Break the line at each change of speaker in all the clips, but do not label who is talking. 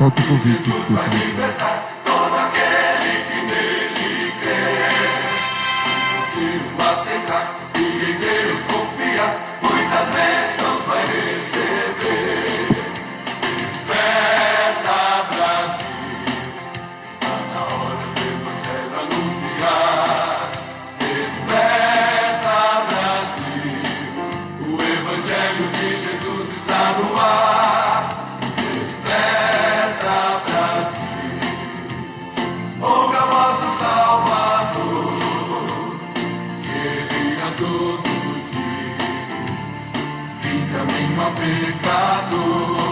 Solta o convite.
Jesus vai libertar todo aquele que nele crê. Se o aceitar e em Deus confiar, muitas bênçãos vai receber. Desperta, Brasil, está na hora do Evangelho anunciar. Desperta, Brasil, o Evangelho de Jesus está no ar. Desperta, Brasil, ouve a voz do Salvador, que Ele a todos diz: vinde a mim, ó pecador.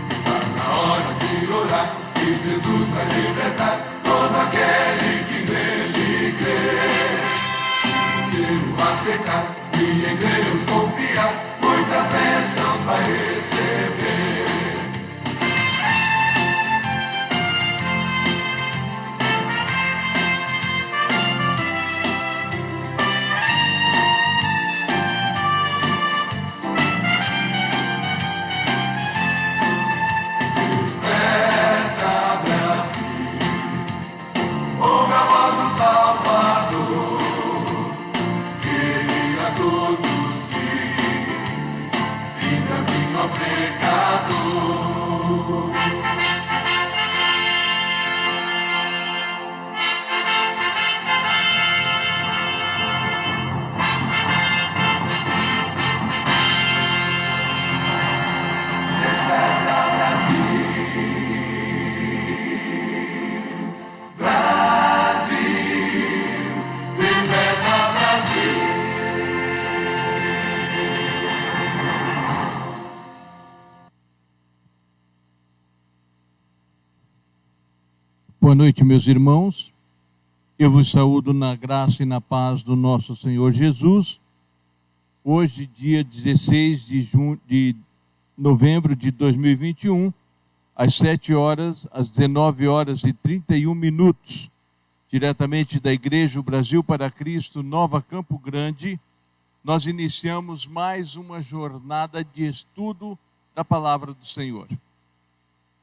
Está na hora de orar, que Jesus vai libertar todo aquele que nele crê. Se o aceitar e em Deus confiar, muitas bênçãos vai receber. Desperta, Brasil, ouve a voz do Salvador, que Ele a todos diz: vinde a mim, ó pecador. Desperta, Brasil, Brasil, desperta, Brasil.
Boa noite, meus irmãos. Eu vos saúdo na graça e na paz do nosso Senhor Jesus. Hoje, dia 16 de novembro de 2021, às 19 horas e 31 minutos, diretamente da Igreja Brasil para Cristo, Nova Campo Grande, nós iniciamos mais uma jornada de estudo da Palavra do Senhor.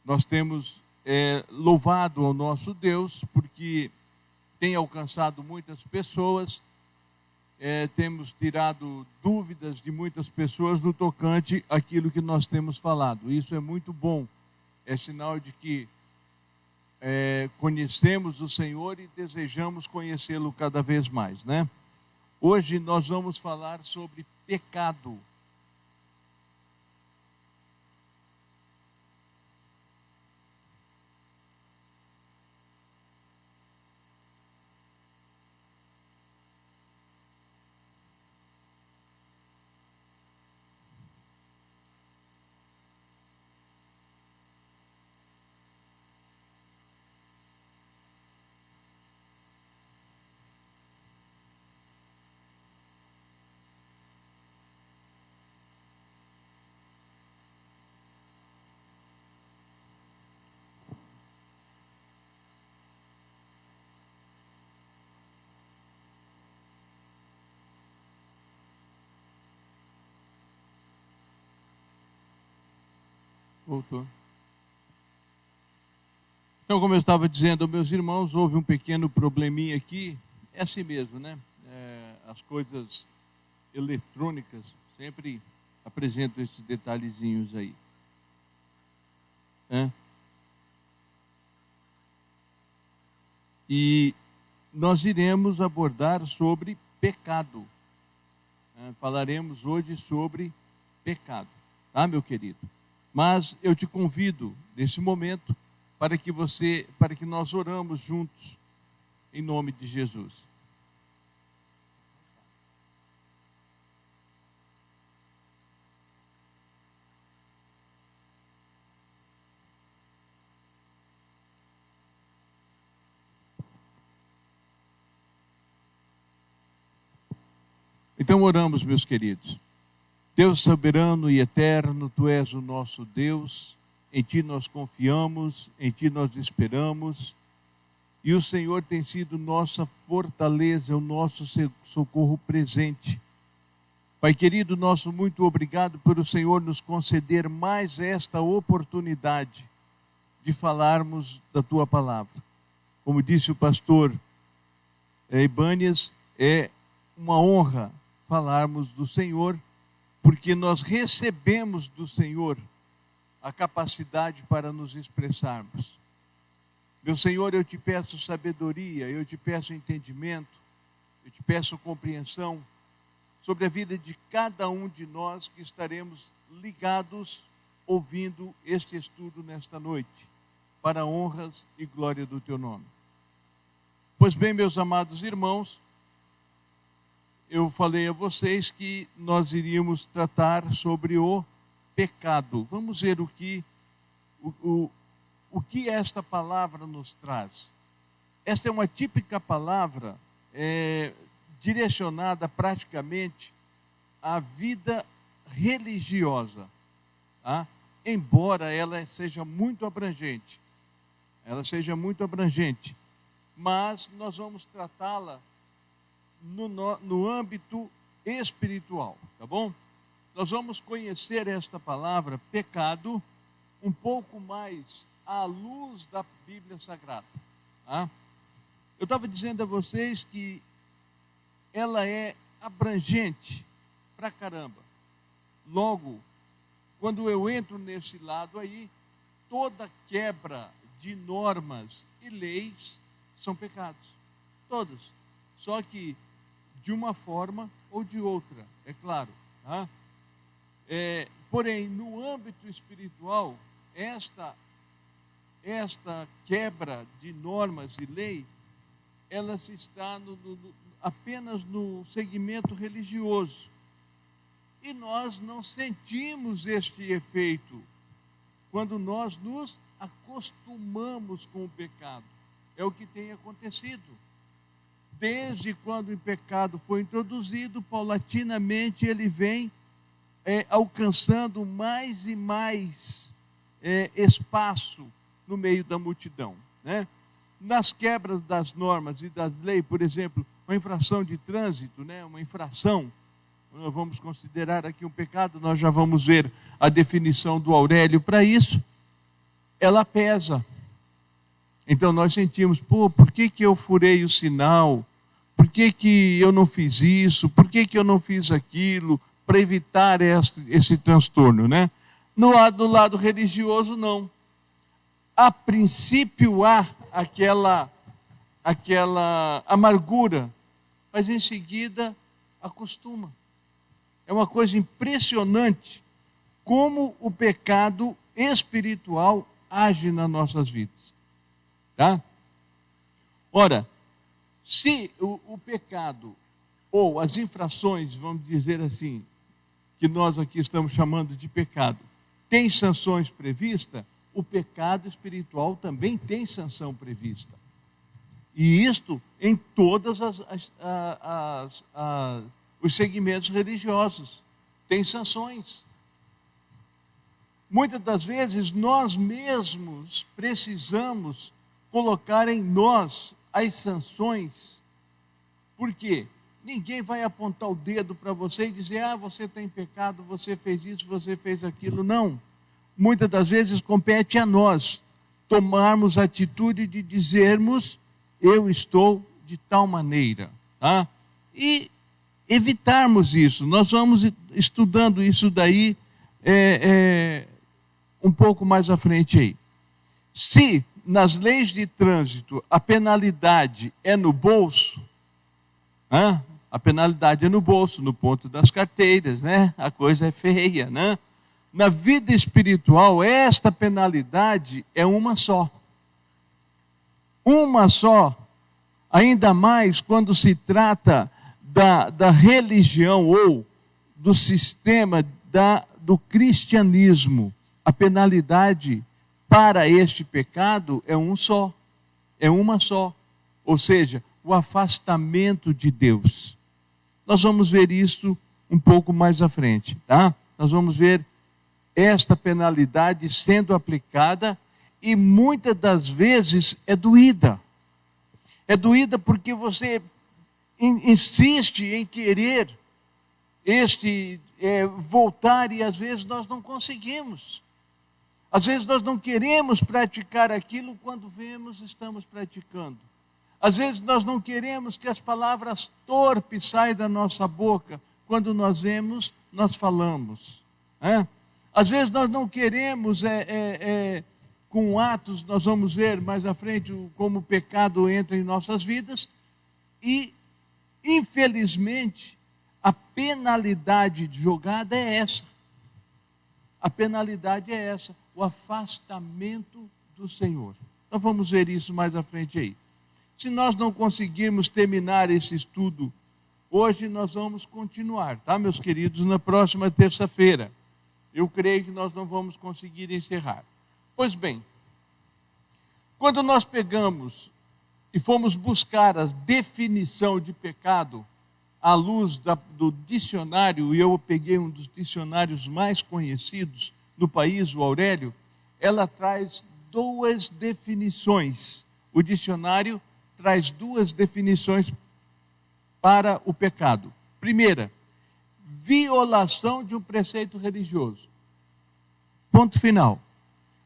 Nós temos louvado ao nosso Deus, porque tem alcançado muitas pessoas, temos tirado dúvidas de muitas pessoas no tocante àquilo que nós temos falado. Isso é muito bom, é sinal de que conhecemos o Senhor e desejamos conhecê-lo cada vez mais, né? Hoje nós vamos falar sobre pecado. Voltou. Então, como eu estava dizendo, meus irmãos, houve um pequeno probleminha aqui. É assim mesmo, né? As coisas eletrônicas sempre apresentam esses detalhezinhos aí. E nós iremos abordar sobre pecado. Falaremos hoje sobre pecado, tá, meu querido? Mas eu te convido, nesse momento, para que nós oramos juntos, em nome de Jesus. Então oramos, meus queridos. Deus soberano e eterno, Tu és o nosso Deus, em Ti nós confiamos, em Ti nós esperamos, e o Senhor tem sido nossa fortaleza, o nosso socorro presente. Pai querido, nosso muito obrigado por o Senhor nos conceder mais esta oportunidade de falarmos da tua palavra. Como disse o pastor Ibânias, é uma honra falarmos do Senhor, porque nós recebemos do Senhor a capacidade para nos expressarmos. Meu Senhor, eu te peço sabedoria, eu te peço entendimento, eu te peço compreensão sobre a vida de cada um de nós que estaremos ligados, ouvindo este estudo nesta noite, para honras e glória do teu nome. Pois bem, meus amados irmãos, eu falei a vocês que nós iríamos tratar sobre o pecado. Vamos ver o que esta palavra nos traz. Esta é uma típica palavra direcionada praticamente à vida religiosa, tá? Embora ela seja muito abrangente. Mas nós vamos tratá-la no âmbito espiritual, tá bom? Nós vamos conhecer esta palavra, pecado, um pouco mais à luz da Bíblia Sagrada, tá? Eu estava dizendo a vocês que ela é abrangente pra caramba. Logo, quando eu entro nesse lado aí, toda quebra de normas e leis são pecados. Todos. Só que de uma forma ou de outra, é claro. Tá? Porém, no âmbito espiritual, esta quebra de normas e lei, ela se está apenas no segmento religioso. E nós não sentimos este efeito quando nós nos acostumamos com o pecado. É o que tem acontecido. Desde quando o pecado foi introduzido, paulatinamente ele vem alcançando mais e mais espaço no meio da multidão, né? Nas quebras das normas e das leis, por exemplo, uma infração de trânsito, né? Uma infração, nós vamos considerar aqui um pecado, nós já vamos ver a definição do Aurélio para isso, ela pesa. Então nós sentimos, por que eu furei o sinal? Por que eu não fiz isso? Por que eu não fiz aquilo? Para evitar esse transtorno, né? No lado religioso, não. A princípio há aquela amargura, mas em seguida acostuma. É uma coisa impressionante como o pecado espiritual age nas nossas vidas. Tá? Ora, se o pecado, ou as infrações, vamos dizer assim, que nós aqui estamos chamando de pecado, tem sanções previstas, o pecado espiritual também tem sanção prevista. E isto em todos os segmentos religiosos. Tem sanções. Muitas das vezes nós mesmos precisamos colocar em nós as sanções. Por quê? Ninguém vai apontar o dedo para você e dizer, você está em pecado, você fez isso, você fez aquilo. Não. Muitas das vezes compete a nós tomarmos a atitude de dizermos, eu estou de tal maneira. Tá? E evitarmos isso. Nós vamos estudando isso daí um pouco mais à frente aí. Se nas leis de trânsito a penalidade é no bolso, a penalidade é no bolso, no ponto das carteiras, né? A coisa é feia, né? Na vida espiritual, esta penalidade é uma só. Uma só. Ainda mais quando se trata da religião ou do sistema do cristianismo. A penalidade para este pecado é um só. É uma só. Ou seja, o afastamento de Deus. Nós vamos ver isso um pouco mais à frente, tá? Nós vamos ver esta penalidade sendo aplicada e muitas das vezes é doída. É doída porque você insiste em querer voltar e às vezes nós não conseguimos. Às vezes nós não queremos praticar aquilo quando vemos, estamos praticando. Às vezes nós não queremos que as palavras torpes saiam da nossa boca, quando nós vemos, nós falamos. Às vezes nós não queremos, com atos, nós vamos ver mais à frente como o pecado entra em nossas vidas, e infelizmente a penalidade jogada é essa. A penalidade é essa, o afastamento do Senhor. Então vamos ver isso mais à frente aí. Se nós não conseguirmos terminar esse estudo hoje, nós vamos continuar, tá, meus queridos, na próxima terça-feira. Eu creio que nós não vamos conseguir encerrar. Pois bem, quando nós pegamos e fomos buscar a definição de pecado à luz do dicionário, e eu peguei um dos dicionários mais conhecidos no país, o Aurélio, ela traz duas definições. O dicionário traz duas definições para o pecado. Primeira, violação de um preceito religioso. Ponto final.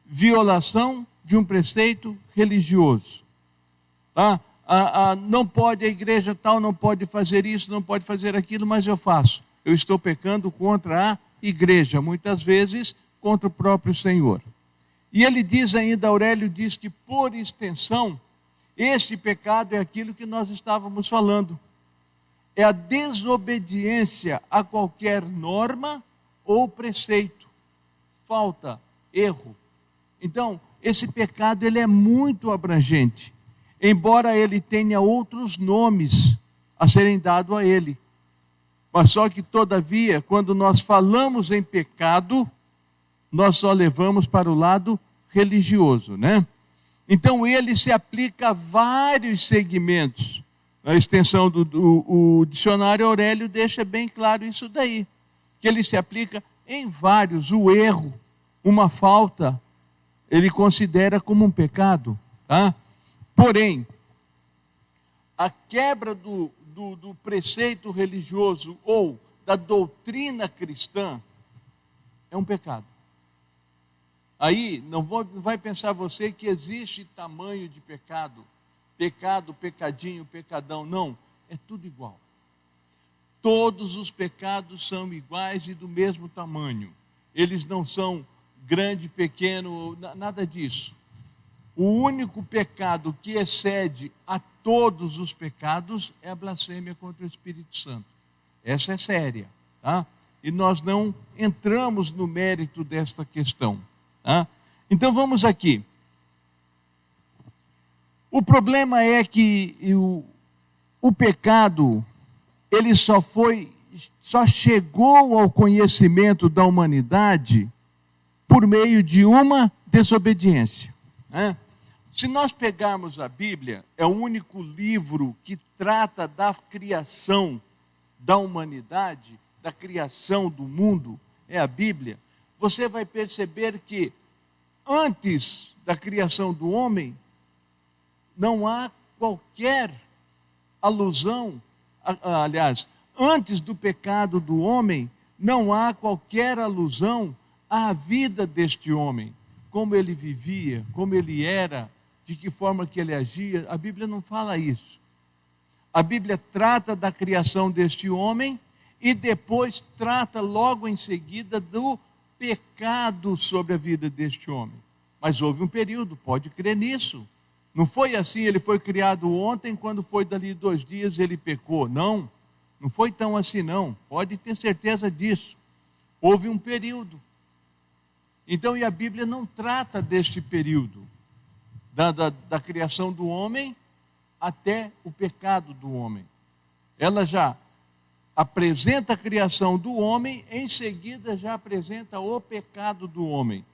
Violação de um preceito religioso. Tá? Não pode, a igreja tal não pode fazer isso, não pode fazer aquilo, mas eu faço. Eu estou pecando contra a igreja, muitas vezes contra o próprio Senhor. E ele diz ainda, Aurélio diz que por extensão, este pecado é aquilo que nós estávamos falando. É a desobediência a qualquer norma ou preceito. Falta, erro. Então, esse pecado ele é muito abrangente, embora ele tenha outros nomes a serem dados a ele. Mas só que, todavia, quando nós falamos em pecado, nós só levamos para o lado religioso, né? Então, ele se aplica a vários segmentos. A extensão do dicionário Aurélio deixa bem claro isso daí, que ele se aplica em vários. O erro, uma falta, ele considera como um pecado, tá? Porém, a quebra do preceito religioso ou da doutrina cristã é um pecado. Aí não vai pensar você que existe tamanho de pecado, pecado, pecadinho, pecadão. Não, é tudo igual. Todos os pecados são iguais e do mesmo tamanho. Eles não são grande, pequeno, nada disso. O único pecado que excede a todos os pecados é a blasfêmia contra o Espírito Santo. Essa é séria, tá? E nós não entramos no mérito desta questão, tá? Então vamos aqui. O problema é que o pecado, ele só chegou ao conhecimento da humanidade por meio de uma desobediência, né? Se nós pegarmos a Bíblia, é o único livro que trata da criação da humanidade, da criação do mundo, é a Bíblia. Você vai perceber que antes da criação do homem, não há qualquer alusão, aliás, antes do pecado do homem, não há qualquer alusão à vida deste homem, como ele vivia, como ele era, de que forma que ele agia. A Bíblia não fala isso. A Bíblia trata da criação deste homem e depois trata logo em seguida do pecado sobre a vida deste homem. Mas houve um período, pode crer nisso. Não foi assim, ele foi criado ontem, quando foi dali 2 dias ele pecou. Não, não foi tão assim não. Pode ter certeza disso. Houve um período. Então, e a Bíblia não trata deste período, da criação do homem até o pecado do homem. Ela já apresenta a criação do homem, em seguida já apresenta o pecado do homem.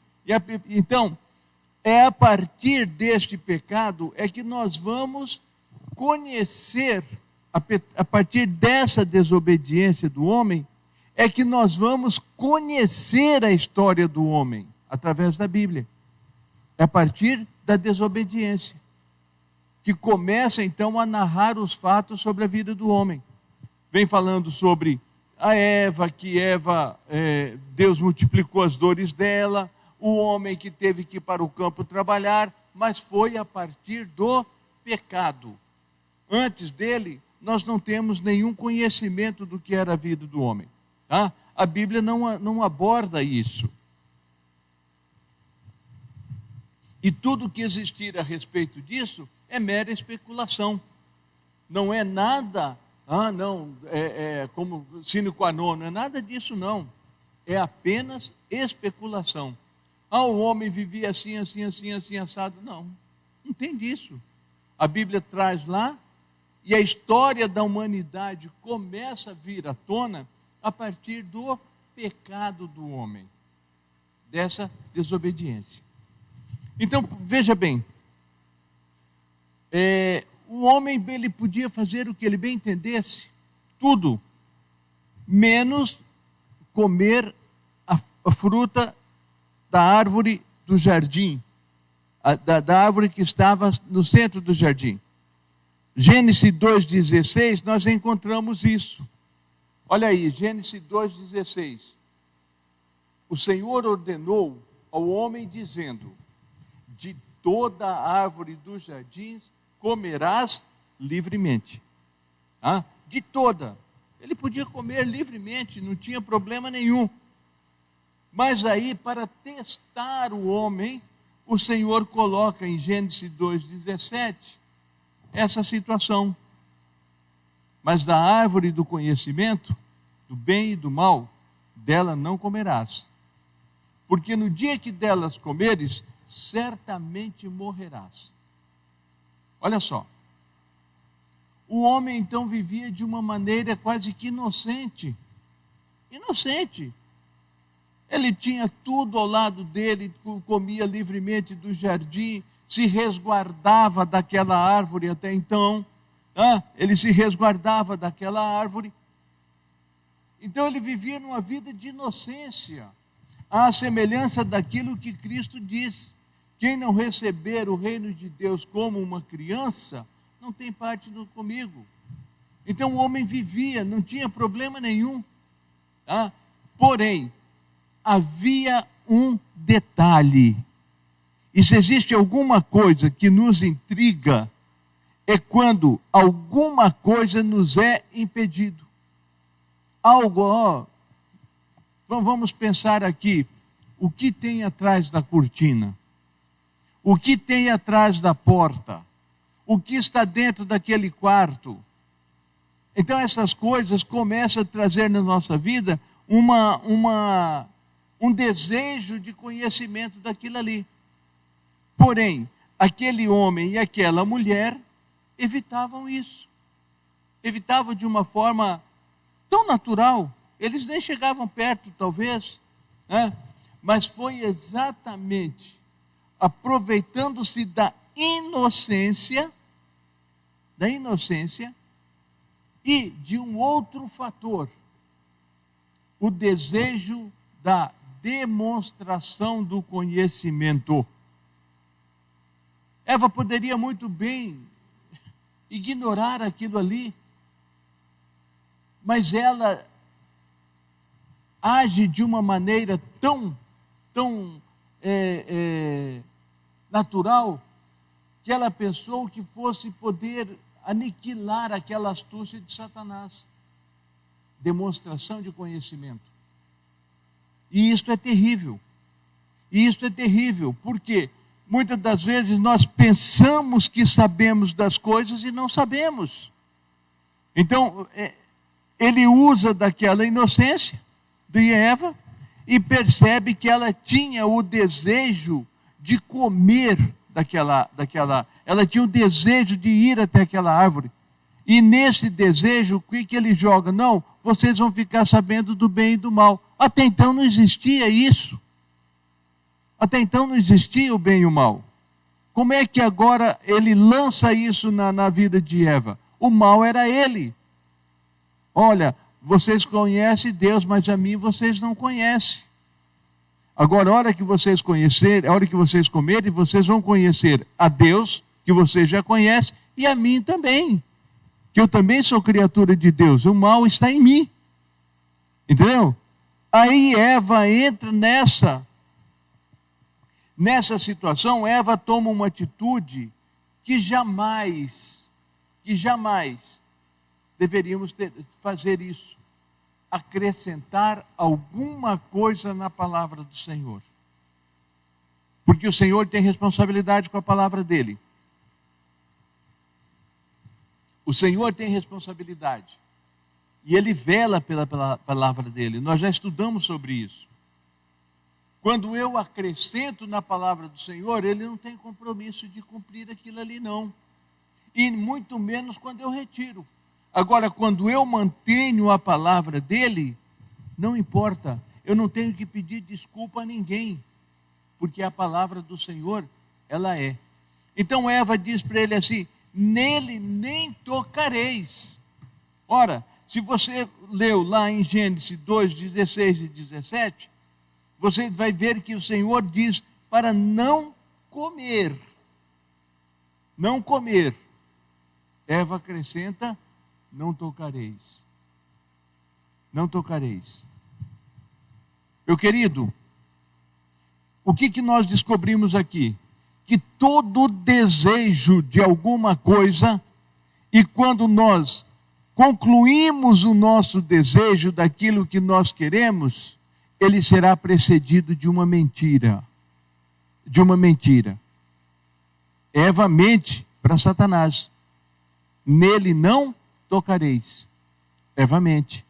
Então, é a partir deste pecado é que nós vamos conhecer, a partir dessa desobediência do homem, é que nós vamos conhecer a história do homem, através da Bíblia. É a partir da desobediência que começa então a narrar os fatos sobre a vida do homem. Vem falando sobre a Eva, que Deus multiplicou as dores dela, o homem que teve que ir para o campo trabalhar, mas foi a partir do pecado. Antes dele, nós não temos nenhum conhecimento do que era a vida do homem. Tá? A Bíblia não aborda isso. E tudo que existir a respeito disso é mera especulação. Não é nada, como sine qua non, não é nada disso não. É apenas especulação. O homem vivia assim, assado. Não tem disso. A Bíblia traz lá, e a história da humanidade começa a vir à tona a partir do pecado do homem, dessa desobediência. Então, veja bem, o homem ele podia fazer o que ele bem entendesse, tudo, menos comer a fruta da árvore do jardim, da árvore que estava no centro do jardim. Gênesis 2,16, nós encontramos isso. Olha aí, Gênesis 2,16. O Senhor ordenou ao homem dizendo: de toda a árvore dos jardins comerás livremente. De toda. Ele podia comer livremente, não tinha problema nenhum. Mas aí, para testar o homem, o Senhor coloca em Gênesis 2,17 essa situação. Mas da árvore do conhecimento, do bem e do mal, dela não comerás. Porque no dia que delas comeres, certamente morrerás. Olha só. O homem então vivia de uma maneira quase que inocente. Inocente. Ele tinha tudo ao lado dele, comia livremente do jardim, se resguardava daquela árvore até então. Ele se resguardava daquela árvore. Então ele vivia numa vida de inocência, à semelhança daquilo que Cristo diz: quem não receber o reino de Deus como uma criança, não tem parte comigo. Então o homem vivia, não tinha problema nenhum. Porém, havia um detalhe. E se existe alguma coisa que nos intriga, é quando alguma coisa nos é impedido. Vamos pensar aqui, o que tem atrás da cortina? O que tem atrás da porta? O que está dentro daquele quarto? Então essas coisas começam a trazer na nossa vida um desejo de conhecimento daquilo ali. Porém, aquele homem e aquela mulher evitavam isso. Evitavam de uma forma tão natural. Eles nem chegavam perto, talvez. Mas foi exatamente aproveitando-se da inocência e de um outro fator. O desejo da demonstração do conhecimento. Eva poderia muito bem ignorar aquilo ali, mas ela age de uma maneira tão natural, que ela pensou que fosse poder aniquilar aquela astúcia de Satanás. Demonstração de conhecimento. E isto é terrível. Porque muitas das vezes nós pensamos que sabemos das coisas e não sabemos. Então, ele usa daquela inocência de Eva e percebe que ela tinha o desejo de comer ela tinha o desejo de ir até aquela árvore. E nesse desejo, o que ele joga? Não, vocês vão ficar sabendo do bem e do mal. Até então não existia isso. Até então não existia o bem e o mal. Como é que agora ele lança isso na vida de Eva? O mal era ele. Olha, vocês conhecem Deus, mas a mim vocês não conhecem. Agora, a hora que vocês comerem, vocês vão conhecer a Deus, que vocês já conhecem, e a mim também. Que eu também sou criatura de Deus. O mal está em mim. Entendeu? Aí Eva entra Nessa situação, Eva toma uma atitude que jamais deveríamos fazer isso. Acrescentar alguma coisa na palavra do Senhor. Porque o Senhor tem responsabilidade com a palavra dele. O Senhor tem responsabilidade. E ele vela pela palavra dele. Nós já estudamos sobre isso. Quando eu acrescento na palavra do Senhor, ele não tem compromisso de cumprir aquilo ali, não. E muito menos quando eu retiro. Agora, quando eu mantenho a palavra dele, não importa. Eu não tenho que pedir desculpa a ninguém. Porque a palavra do Senhor, ela é. Então Eva diz para ele assim: nele nem tocareis. Ora, se você leu lá em Gênesis 2, 16 e 17, você vai ver que o Senhor diz para não comer. Não comer. Eva acrescenta: não tocareis. Não tocareis. Meu querido, o que nós descobrimos aqui? Que todo desejo de alguma coisa, e quando nós concluímos o nosso desejo daquilo que nós queremos, ele será precedido de uma mentira. De uma mentira. Eva mente para Satanás. Nele não tocareis. Eva mente.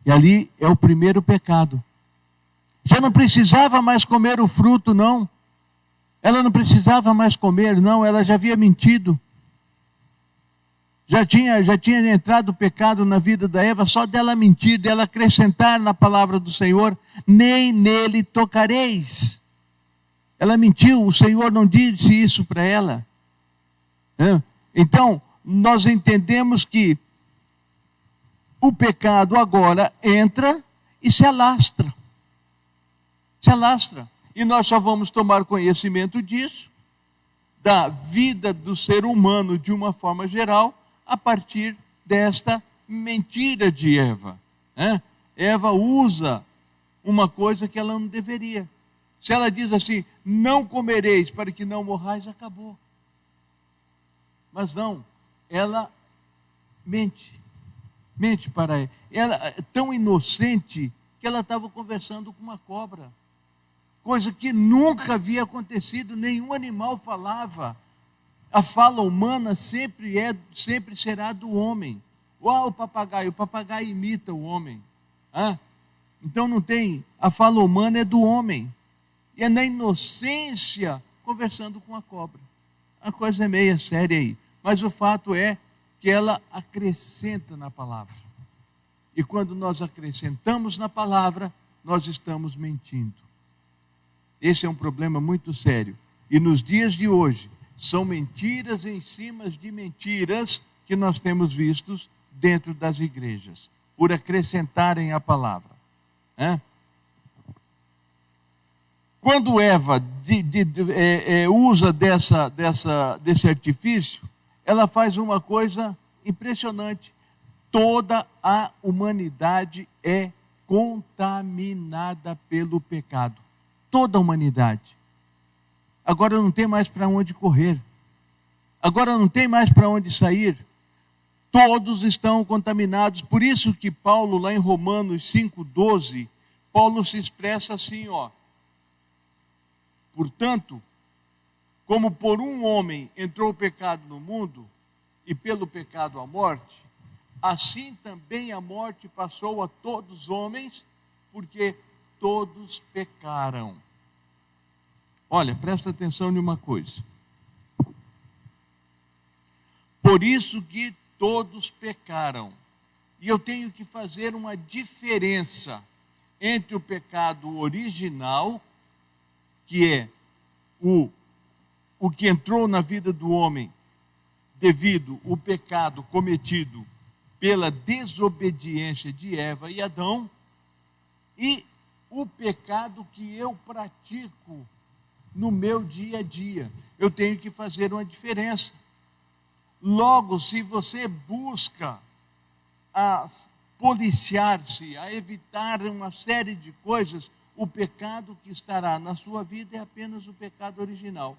E ali é o primeiro pecado. Você não precisava mais comer o fruto, não. Ela não precisava mais comer, não. Ela já havia mentido. Já tinha entrado o pecado na vida da Eva, só dela mentir, dela acrescentar na palavra do Senhor: nem nele tocareis. Ela mentiu, o Senhor não disse isso para ela. Então, nós entendemos que o pecado agora entra e se alastra. Se alastra. E nós só vamos tomar conhecimento disso, da vida do ser humano de uma forma geral, a partir desta mentira de Eva. Eva usa uma coisa que ela não deveria. Se ela diz assim: não comereis para que não morrais, acabou. Mas não, ela mente. Mente para ela. Ela é tão inocente que ela estava conversando com uma cobra. Coisa que nunca havia acontecido, nenhum animal falava. A fala humana sempre será do homem. O papagaio imita o homem. Então não tem, a fala humana é do homem. E é na inocência conversando com a cobra. A coisa é meia séria aí. Mas o fato é que ela acrescenta na palavra. E quando nós acrescentamos na palavra, nós estamos mentindo. Esse é um problema muito sério. E nos dias de hoje, são mentiras em cima de mentiras que nós temos vistos dentro das igrejas, por acrescentarem a palavra. Quando Eva usa desse artifício, ela faz uma coisa impressionante. Toda a humanidade é contaminada pelo pecado. Toda a humanidade. Agora não tem mais para onde correr. Agora não tem mais para onde sair. Todos estão contaminados. Por isso que Paulo, lá em Romanos 5,12, Paulo se expressa assim, portanto, como por um homem entrou o pecado no mundo, e pelo pecado a morte, assim também a morte passou a todos os homens, porque todos pecaram. Olha, presta atenção em uma coisa. Por isso que todos pecaram. E eu tenho que fazer uma diferença entre o pecado original, que é o que entrou na vida do homem devido ao pecado cometido pela desobediência de Eva e Adão, e o pecado que eu pratico no meu dia a dia. Eu tenho que fazer uma diferença. Logo, se você busca a policiar-se, a evitar uma série de coisas, o pecado que estará na sua vida é apenas o pecado original.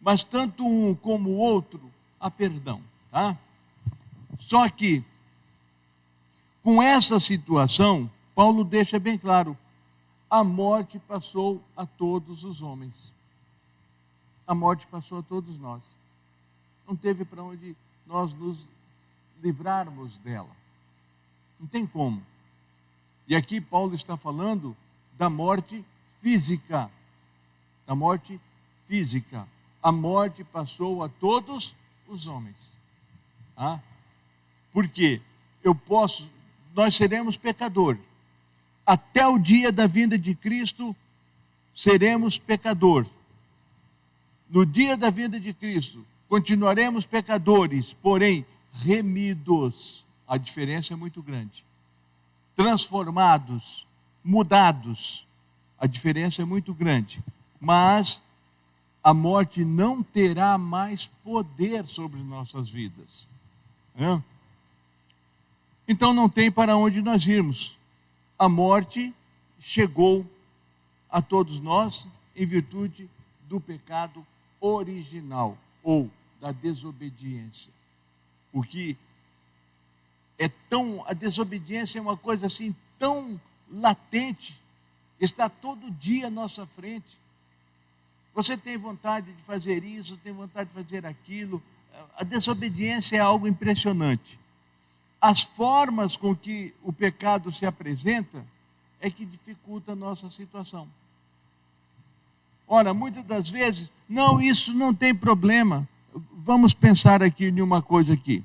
Mas tanto um como o outro, há perdão, tá? Só que, com essa situação, Paulo deixa bem claro, a morte passou a todos os homens. A morte passou a todos nós. Não teve para onde nós nos livrarmos dela. Não tem como. E aqui Paulo está falando da morte física. Da morte física. A morte passou a todos os homens. Ah? Por quê? Nós seremos pecadores. Até o dia da vinda de Cristo, seremos pecadores. No dia da vinda de Cristo, continuaremos pecadores, porém remidos. A diferença é muito grande. Transformados, mudados. A diferença é muito grande. Mas a morte não terá mais poder sobre nossas vidas. Então não tem para onde nós irmos. A morte chegou a todos nós em virtude do pecado original ou da desobediência. Porque a desobediência é uma coisa assim tão latente, está todo dia à nossa frente. Você tem vontade de fazer isso, tem vontade de fazer aquilo. A desobediência é algo impressionante. As formas com que o pecado se apresenta é que dificulta a nossa situação. Ora, muitas das vezes, não, isso não tem problema. Vamos pensar aqui em uma coisa aqui.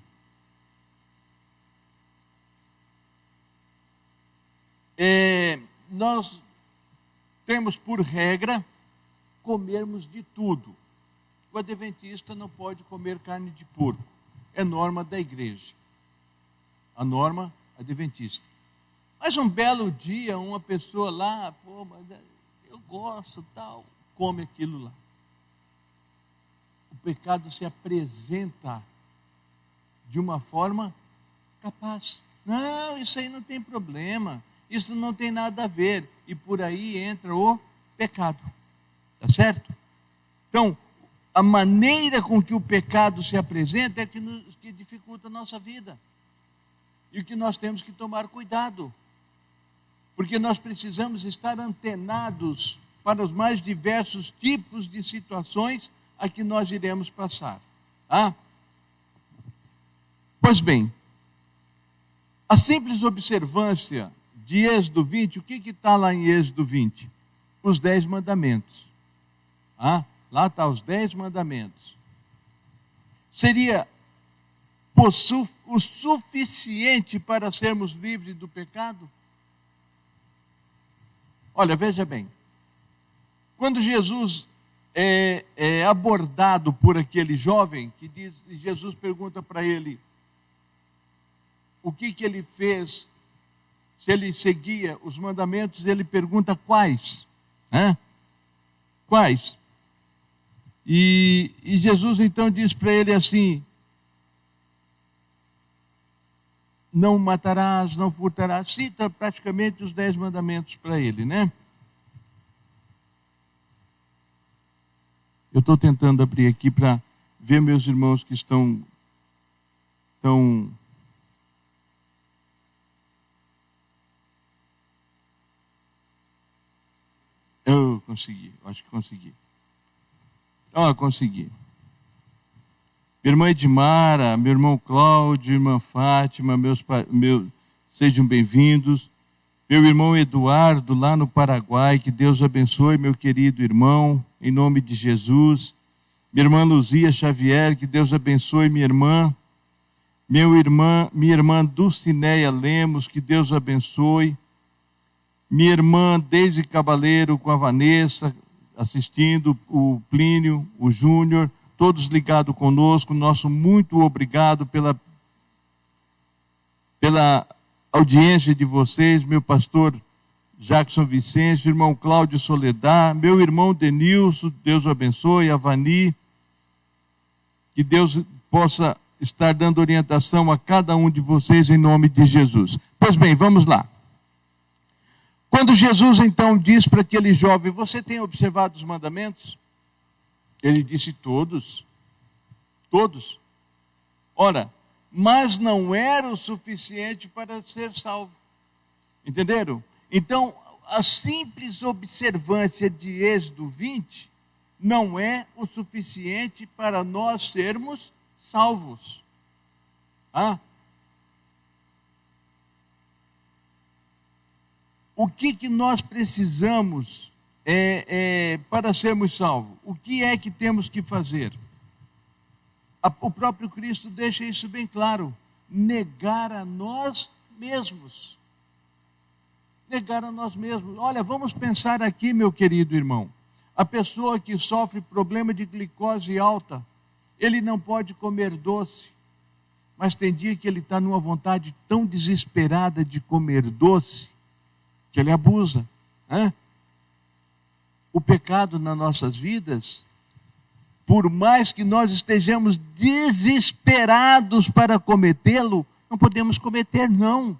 Nós temos por regra comermos de tudo. O adventista não pode comer carne de porco. É norma da igreja. A norma adventista. Mas um belo dia, uma pessoa lá, mas eu gosto, tal, come aquilo lá. O pecado se apresenta de uma forma capaz. Não, isso aí não tem problema. Isso não tem nada a ver. E por aí entra o pecado. Tá certo? Então, a maneira com que o pecado se apresenta é que dificulta a nossa vida. E o que nós temos que tomar cuidado. Porque nós precisamos estar antenados para os mais diversos tipos de situações a que nós iremos passar. Ah? Pois bem, a simples observância de Êxodo 20, o que está lá em Êxodo 20? Os 10 mandamentos. Ah? Lá está os 10 mandamentos. Seria o suficiente para sermos livres do pecado? Olha, veja bem. Quando Jesus é abordado por aquele jovem, Jesus pergunta para ele o que ele fez, se ele seguia os mandamentos, ele pergunta quais. Quais? E Jesus então diz para ele assim: não matarás, não furtarás. Cita praticamente os 10 mandamentos para ele, né? Eu estou tentando abrir aqui para ver meus irmãos que estão Eu consegui, acho que consegui. Consegui. Minha irmã Edmara, meu irmão Cláudio, irmã Fátima, sejam bem-vindos. Meu irmão Eduardo, lá no Paraguai, que Deus abençoe, meu querido irmão, em nome de Jesus. Minha irmã Luzia Xavier, que Deus abençoe, minha irmã. Minha irmã Dulcineia Lemos, que Deus abençoe. Minha irmã Deise Cabaleiro com a Vanessa, assistindo, o Plínio, o Júnior, todos ligados conosco. Nosso muito obrigado pela audiência de vocês, meu pastor Jackson Vicente, irmão Cláudio Soledad, meu irmão Denilson, Deus o abençoe, a Vani, que Deus possa estar dando orientação a cada um de vocês em nome de Jesus. Pois bem, vamos lá. Quando Jesus então diz para aquele jovem: você tem observado os mandamentos? Ele disse: todos. Todos. Ora, mas não era o suficiente para ser salvo. Entenderam? Então, a simples observância de Êxodo 20 não é o suficiente para nós sermos salvos. O que nós precisamos para sermos salvos? O que é que temos que fazer? O próprio Cristo deixa isso bem claro: negar a nós mesmos. Negar a nós mesmos. Olha, vamos pensar aqui, meu querido irmão. A pessoa que sofre problema de glicose alta, ele não pode comer doce, mas tem dia que ele está numa vontade tão desesperada de comer doce, que ele abusa. O pecado nas nossas vidas, por mais que nós estejamos desesperados para cometê-lo, não podemos cometer, não.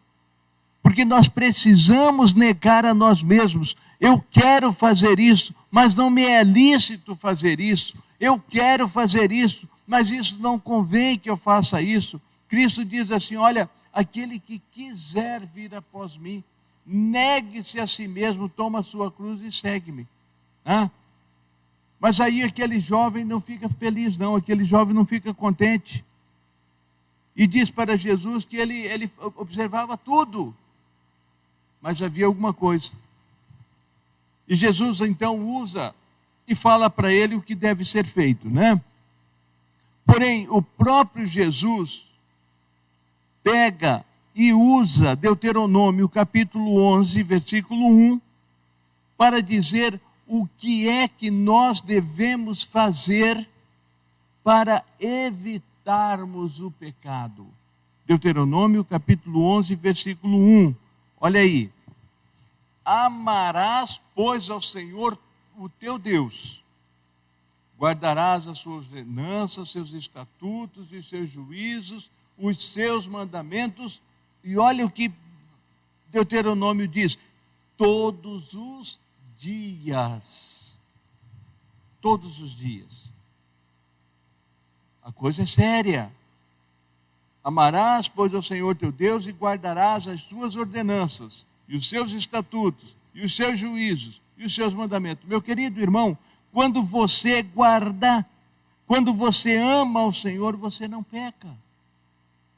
Porque nós precisamos negar a nós mesmos. Eu quero fazer isso, mas não me é lícito fazer isso. Eu quero fazer isso, mas isso não convém que eu faça isso. Cristo diz assim: olha, aquele que quiser vir após mim, negue-se a si mesmo, toma a sua cruz e segue-me. Mas aí aquele jovem não fica feliz, não. Aquele jovem não fica contente. E diz para Jesus que ele observava tudo, mas havia alguma coisa. E Jesus então usa e fala para ele o que deve ser feito, né? Porém, o próprio Jesus pega e usa Deuteronômio capítulo 11, versículo 1, para dizer o que é que nós devemos fazer para evitarmos o pecado. Deuteronômio capítulo 11, versículo 1. Olha aí. Amarás, pois, ao Senhor o teu Deus. Guardarás as suas ordenanças, seus estatutos e seus juízos, os seus mandamentos. E olha o que Deuteronômio diz: todos os dias. Todos os dias. A coisa é séria. Amarás, pois, ao Senhor teu Deus e guardarás as suas ordenanças, e os seus estatutos, e os seus juízos, e os seus mandamentos. Meu querido irmão, quando você guarda, quando você ama ao Senhor, você não peca.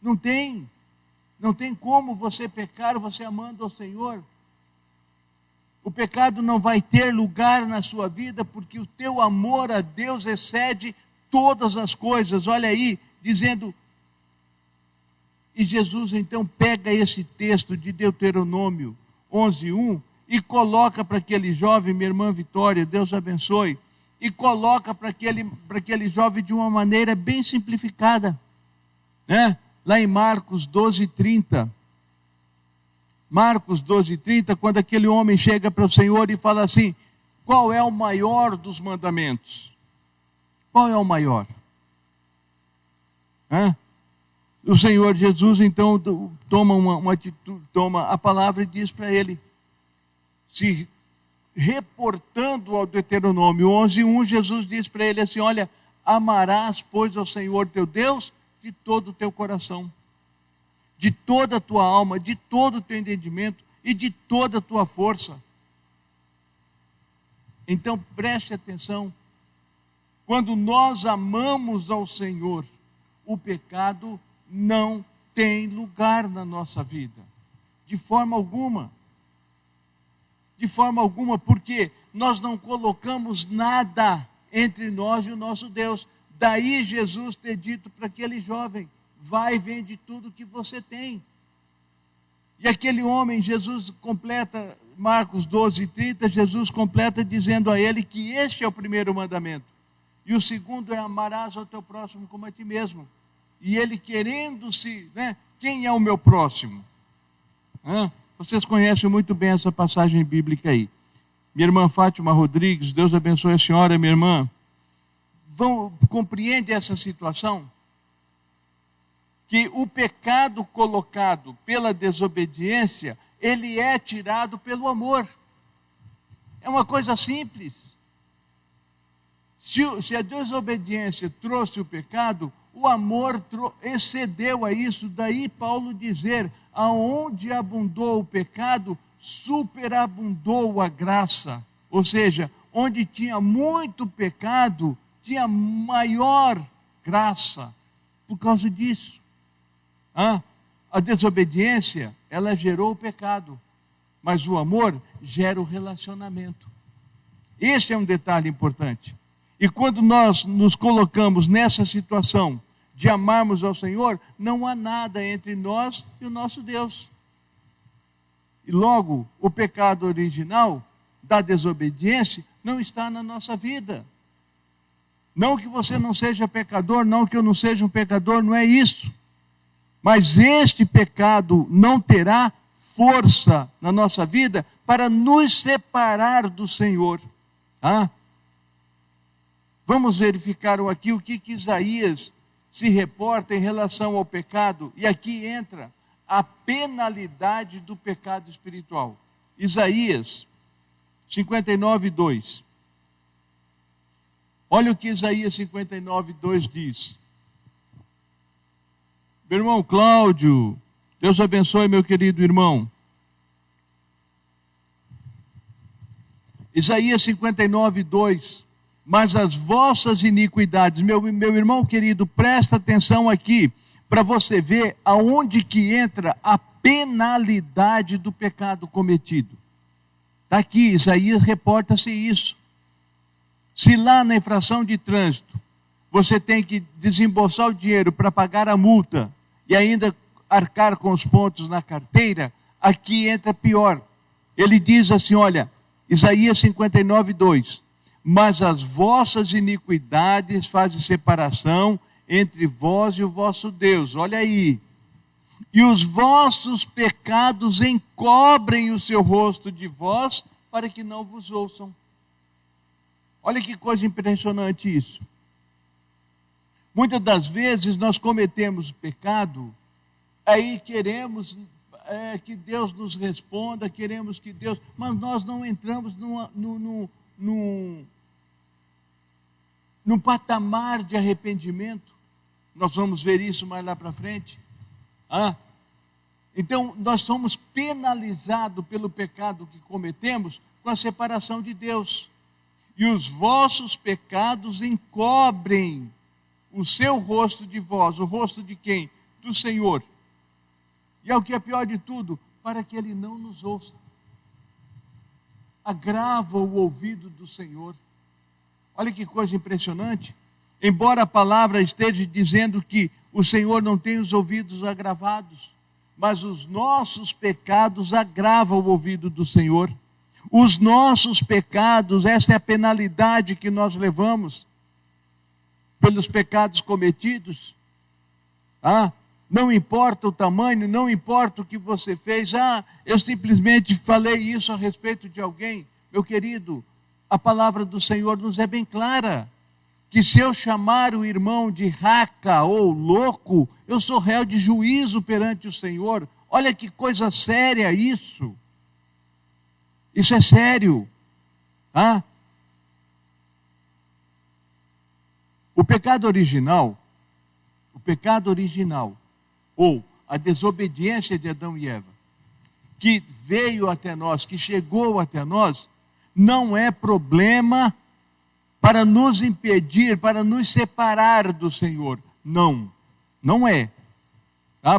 Não tem como você pecar, você amando ao Senhor. O pecado não vai ter lugar na sua vida, porque o teu amor a Deus excede todas as coisas. Olha aí, dizendo... E Jesus então pega esse texto de Deuteronômio 11:1 e coloca para aquele jovem, minha irmã Vitória, Deus abençoe, e coloca para aquele jovem de uma maneira bem simplificada, né? Lá em Marcos 12:30. Marcos 12:30, quando aquele homem chega para o Senhor e fala assim: qual é o maior dos mandamentos? Qual é o maior? O Senhor Jesus então toma uma atitude, toma a palavra e diz para ele, se reportando ao Deuteronômio 11:1, Jesus diz para ele assim: olha, amarás, pois, ao Senhor teu Deus de todo o teu coração, de toda a tua alma, de todo o teu entendimento e de toda a tua força. Então preste atenção, quando nós amamos ao Senhor, o pecado não tem lugar na nossa vida, de forma alguma. De forma alguma, porque nós não colocamos nada entre nós e o nosso Deus. Daí Jesus ter dito para aquele jovem: vai e vende tudo que você tem. E aquele homem, Jesus completa, Marcos 12:30, Jesus completa dizendo a ele que este é o primeiro mandamento. E o segundo é: amarás ao teu próximo como a ti mesmo. E ele querendo-se, né? Quem é o meu próximo? Vocês conhecem muito bem essa passagem bíblica aí. Minha irmã Fátima Rodrigues, Deus abençoe a senhora, minha irmã. Compreende essa situação? Que o pecado colocado pela desobediência, ele é tirado pelo amor. É uma coisa simples. Se a desobediência trouxe o pecado, o amor excedeu a isso. Daí Paulo dizer, aonde abundou o pecado, superabundou a graça. Ou seja, onde tinha muito pecado, tinha maior graça. Por causa disso. A desobediência, ela gerou o pecado. Mas o amor gera o relacionamento. Esse é um detalhe importante. E quando nós nos colocamos nessa situação de amarmos ao Senhor, não há nada entre nós e o nosso Deus. E logo, o pecado original da desobediência não está na nossa vida. Não que você não seja pecador, não que eu não seja um pecador, não é isso. Mas este pecado não terá força na nossa vida para nos separar do Senhor. Vamos verificar aqui o que Isaías se reporta em relação ao pecado. E aqui entra a penalidade do pecado espiritual. Isaías 59:2. Olha o que Isaías 59:2 diz. Meu irmão Cláudio, Deus abençoe, meu querido irmão. Isaías 59:2. Mas as vossas iniquidades, meu irmão querido, presta atenção aqui, para você ver aonde que entra a penalidade do pecado cometido. Está aqui, Isaías reporta-se isso. Se lá na infração de trânsito, você tem que desembolsar o dinheiro para pagar a multa, e ainda arcar com os pontos na carteira, aqui entra pior. Ele diz assim, olha, Isaías 59:2. Mas as vossas iniquidades fazem separação entre vós e o vosso Deus. Olha aí. E os vossos pecados encobrem o seu rosto de vós, para que não vos ouçam. Olha que coisa impressionante isso. Muitas das vezes nós cometemos pecado, aí queremos que Deus nos responda, queremos que Deus... Mas nós não entramos num patamar de arrependimento. Nós vamos ver isso mais lá para frente. Então, nós somos penalizados pelo pecado que cometemos com a separação de Deus. E os vossos pecados encobrem o seu rosto de vós. O rosto de quem? Do Senhor. E é o que é pior de tudo, para que Ele não nos ouça. Agrava o ouvido do Senhor. Olha que coisa impressionante. Embora a palavra esteja dizendo que o Senhor não tem os ouvidos agravados, mas os nossos pecados agravam o ouvido do Senhor. Os nossos pecados, essa é a penalidade que nós levamos pelos pecados cometidos. Não importa o tamanho, não importa o que você fez. Eu simplesmente falei isso a respeito de alguém. Meu querido, a palavra do Senhor nos é bem clara, que se eu chamar o irmão de raca ou louco, eu sou réu de juízo perante o Senhor. Olha que coisa séria isso. Isso é sério. O pecado original, ou a desobediência de Adão e Eva, que veio até nós, que chegou até nós, não é problema para nos impedir, para nos separar do Senhor. Não, não é.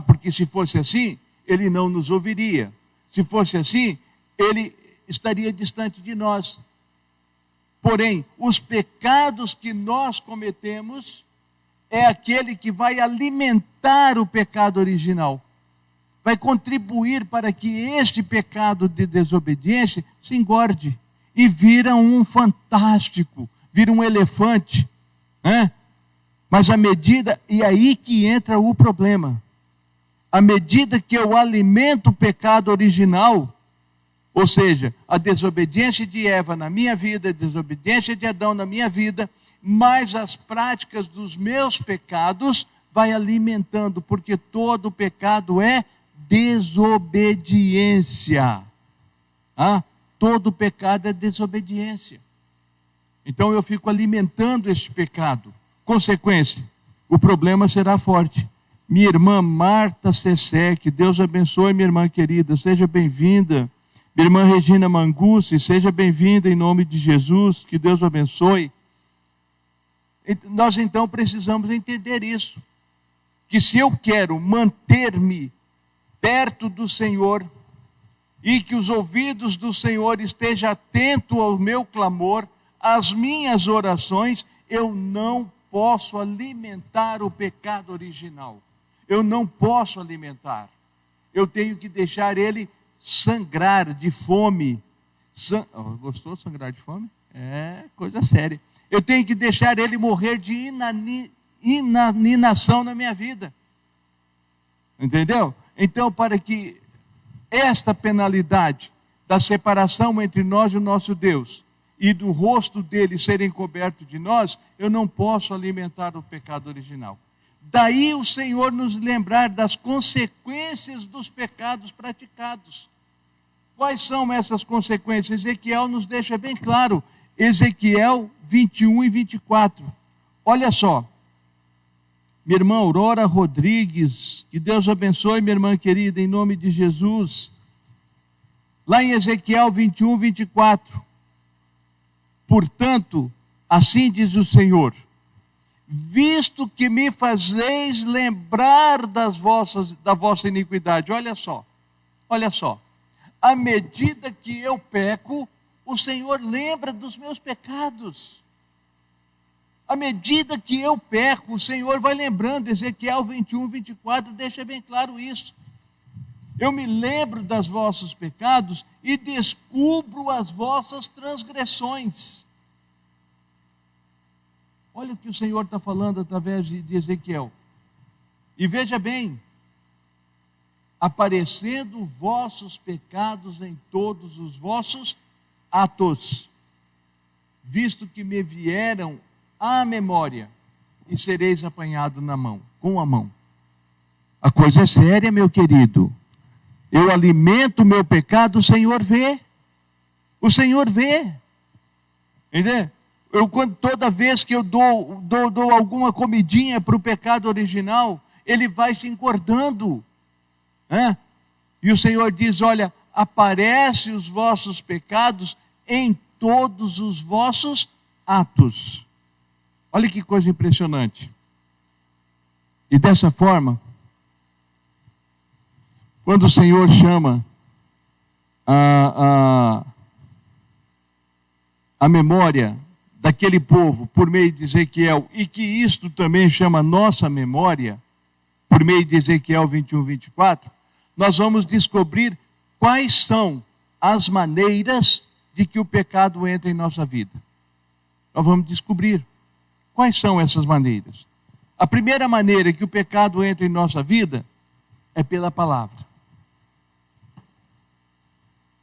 Porque se fosse assim, Ele não nos ouviria. Se fosse assim, Ele estaria distante de nós. Porém, os pecados que nós cometemos é aquele que vai alimentar o pecado original. Vai contribuir para que este pecado de desobediência se engorde e vira um fantástico, vira um elefante. Mas à medida, e aí que entra o problema, à medida que eu alimento o pecado original, ou seja, a desobediência de Eva na minha vida, a desobediência de Adão na minha vida, mais as práticas dos meus pecados vai alimentando, porque todo pecado é desobediência. Todo pecado é desobediência. Então eu fico alimentando este pecado. Consequência, o problema será forte. Minha irmã Marta Sesec, Deus abençoe, minha irmã querida, seja bem-vinda. Minha irmã Regina Mangucci, seja bem-vinda em nome de Jesus, que Deus abençoe. Nós então precisamos entender isso, que se eu quero manter-me perto do Senhor, e que os ouvidos do Senhor estejam atentos ao meu clamor, às minhas orações, eu não posso alimentar o pecado original. Eu não posso alimentar. Eu tenho que deixar ele sangrar de fome. Gostou de sangrar de fome? É coisa séria. Eu tenho que deixar ele morrer de inanição na minha vida. Entendeu? Então, para que esta penalidade da separação entre nós e o nosso Deus e do rosto dele serem cobertos de nós, eu não posso alimentar o pecado original. Daí o Senhor nos lembrar das consequências dos pecados praticados. Quais são essas consequências? Ezequiel nos deixa bem claro. Ezequiel 21 e 24. Olha só. Minha irmã Aurora Rodrigues, que Deus abençoe, minha irmã querida, em nome de Jesus. Lá em Ezequiel 21, 24. Portanto, assim diz o Senhor, visto que me fazeis lembrar da vossa iniquidade. Olha só, à medida que eu peco, o Senhor lembra dos meus pecados. À medida que eu peco, o Senhor vai lembrando. Ezequiel 21, 24 deixa bem claro isso. Eu me lembro dos vossos pecados e descubro as vossas transgressões. Olha o que o Senhor está falando através de Ezequiel. E veja bem, aparecendo vossos pecados em todos os vossos atos, visto que me vieram à memória, e sereis apanhado com a mão. A coisa é séria, meu querido. Eu alimento o meu pecado, o Senhor vê. O Senhor vê. Entendeu? Toda vez que eu dou alguma comidinha para o pecado original, ele vai se engordando. E o Senhor diz, olha, aparece os vossos pecados em todos os vossos atos. Olha que coisa impressionante. E dessa forma, quando o Senhor chama a memória daquele povo por meio de Ezequiel, e que isto também chama a nossa memória, por meio de Ezequiel 21, 24, nós vamos descobrir quais são as maneiras de que o pecado entra em nossa vida. Nós vamos descobrir. Quais são essas maneiras? A primeira maneira que o pecado entra em nossa vida é pela palavra.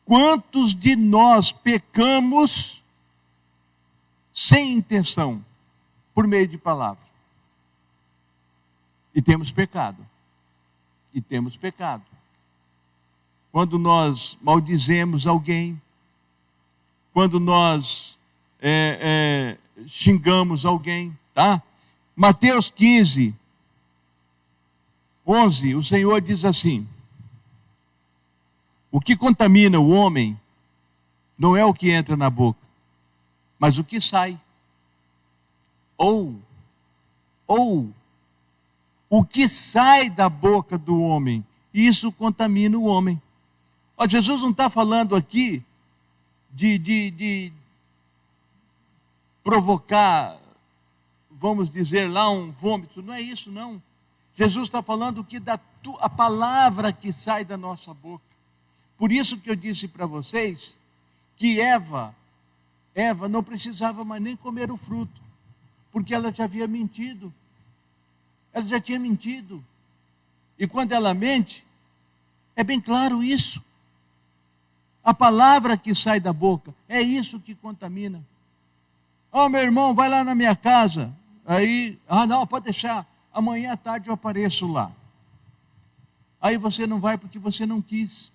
Quantos de nós pecamos sem intenção, por meio de palavra? E temos pecado. Quando nós maldizemos alguém, quando nós xingamos alguém, tá? Mateus 15, 11, o Senhor diz assim, o que contamina o homem não é o que entra na boca, mas o que sai. Ou o que sai da boca do homem, isso contamina o homem. Jesus não está falando aqui de provocar, vamos dizer lá, um vômito. Não é isso, não. Jesus está falando que a palavra que sai da nossa boca. Por isso que eu disse para vocês que Eva não precisava mais nem comer o fruto, porque ela já havia mentido. Ela já tinha mentido. E quando ela mente, é bem claro isso. A palavra que sai da boca, é isso que contamina. Meu irmão, vai lá na minha casa. Aí, não, pode deixar. Amanhã à tarde eu apareço lá. Aí você não vai porque você não quis.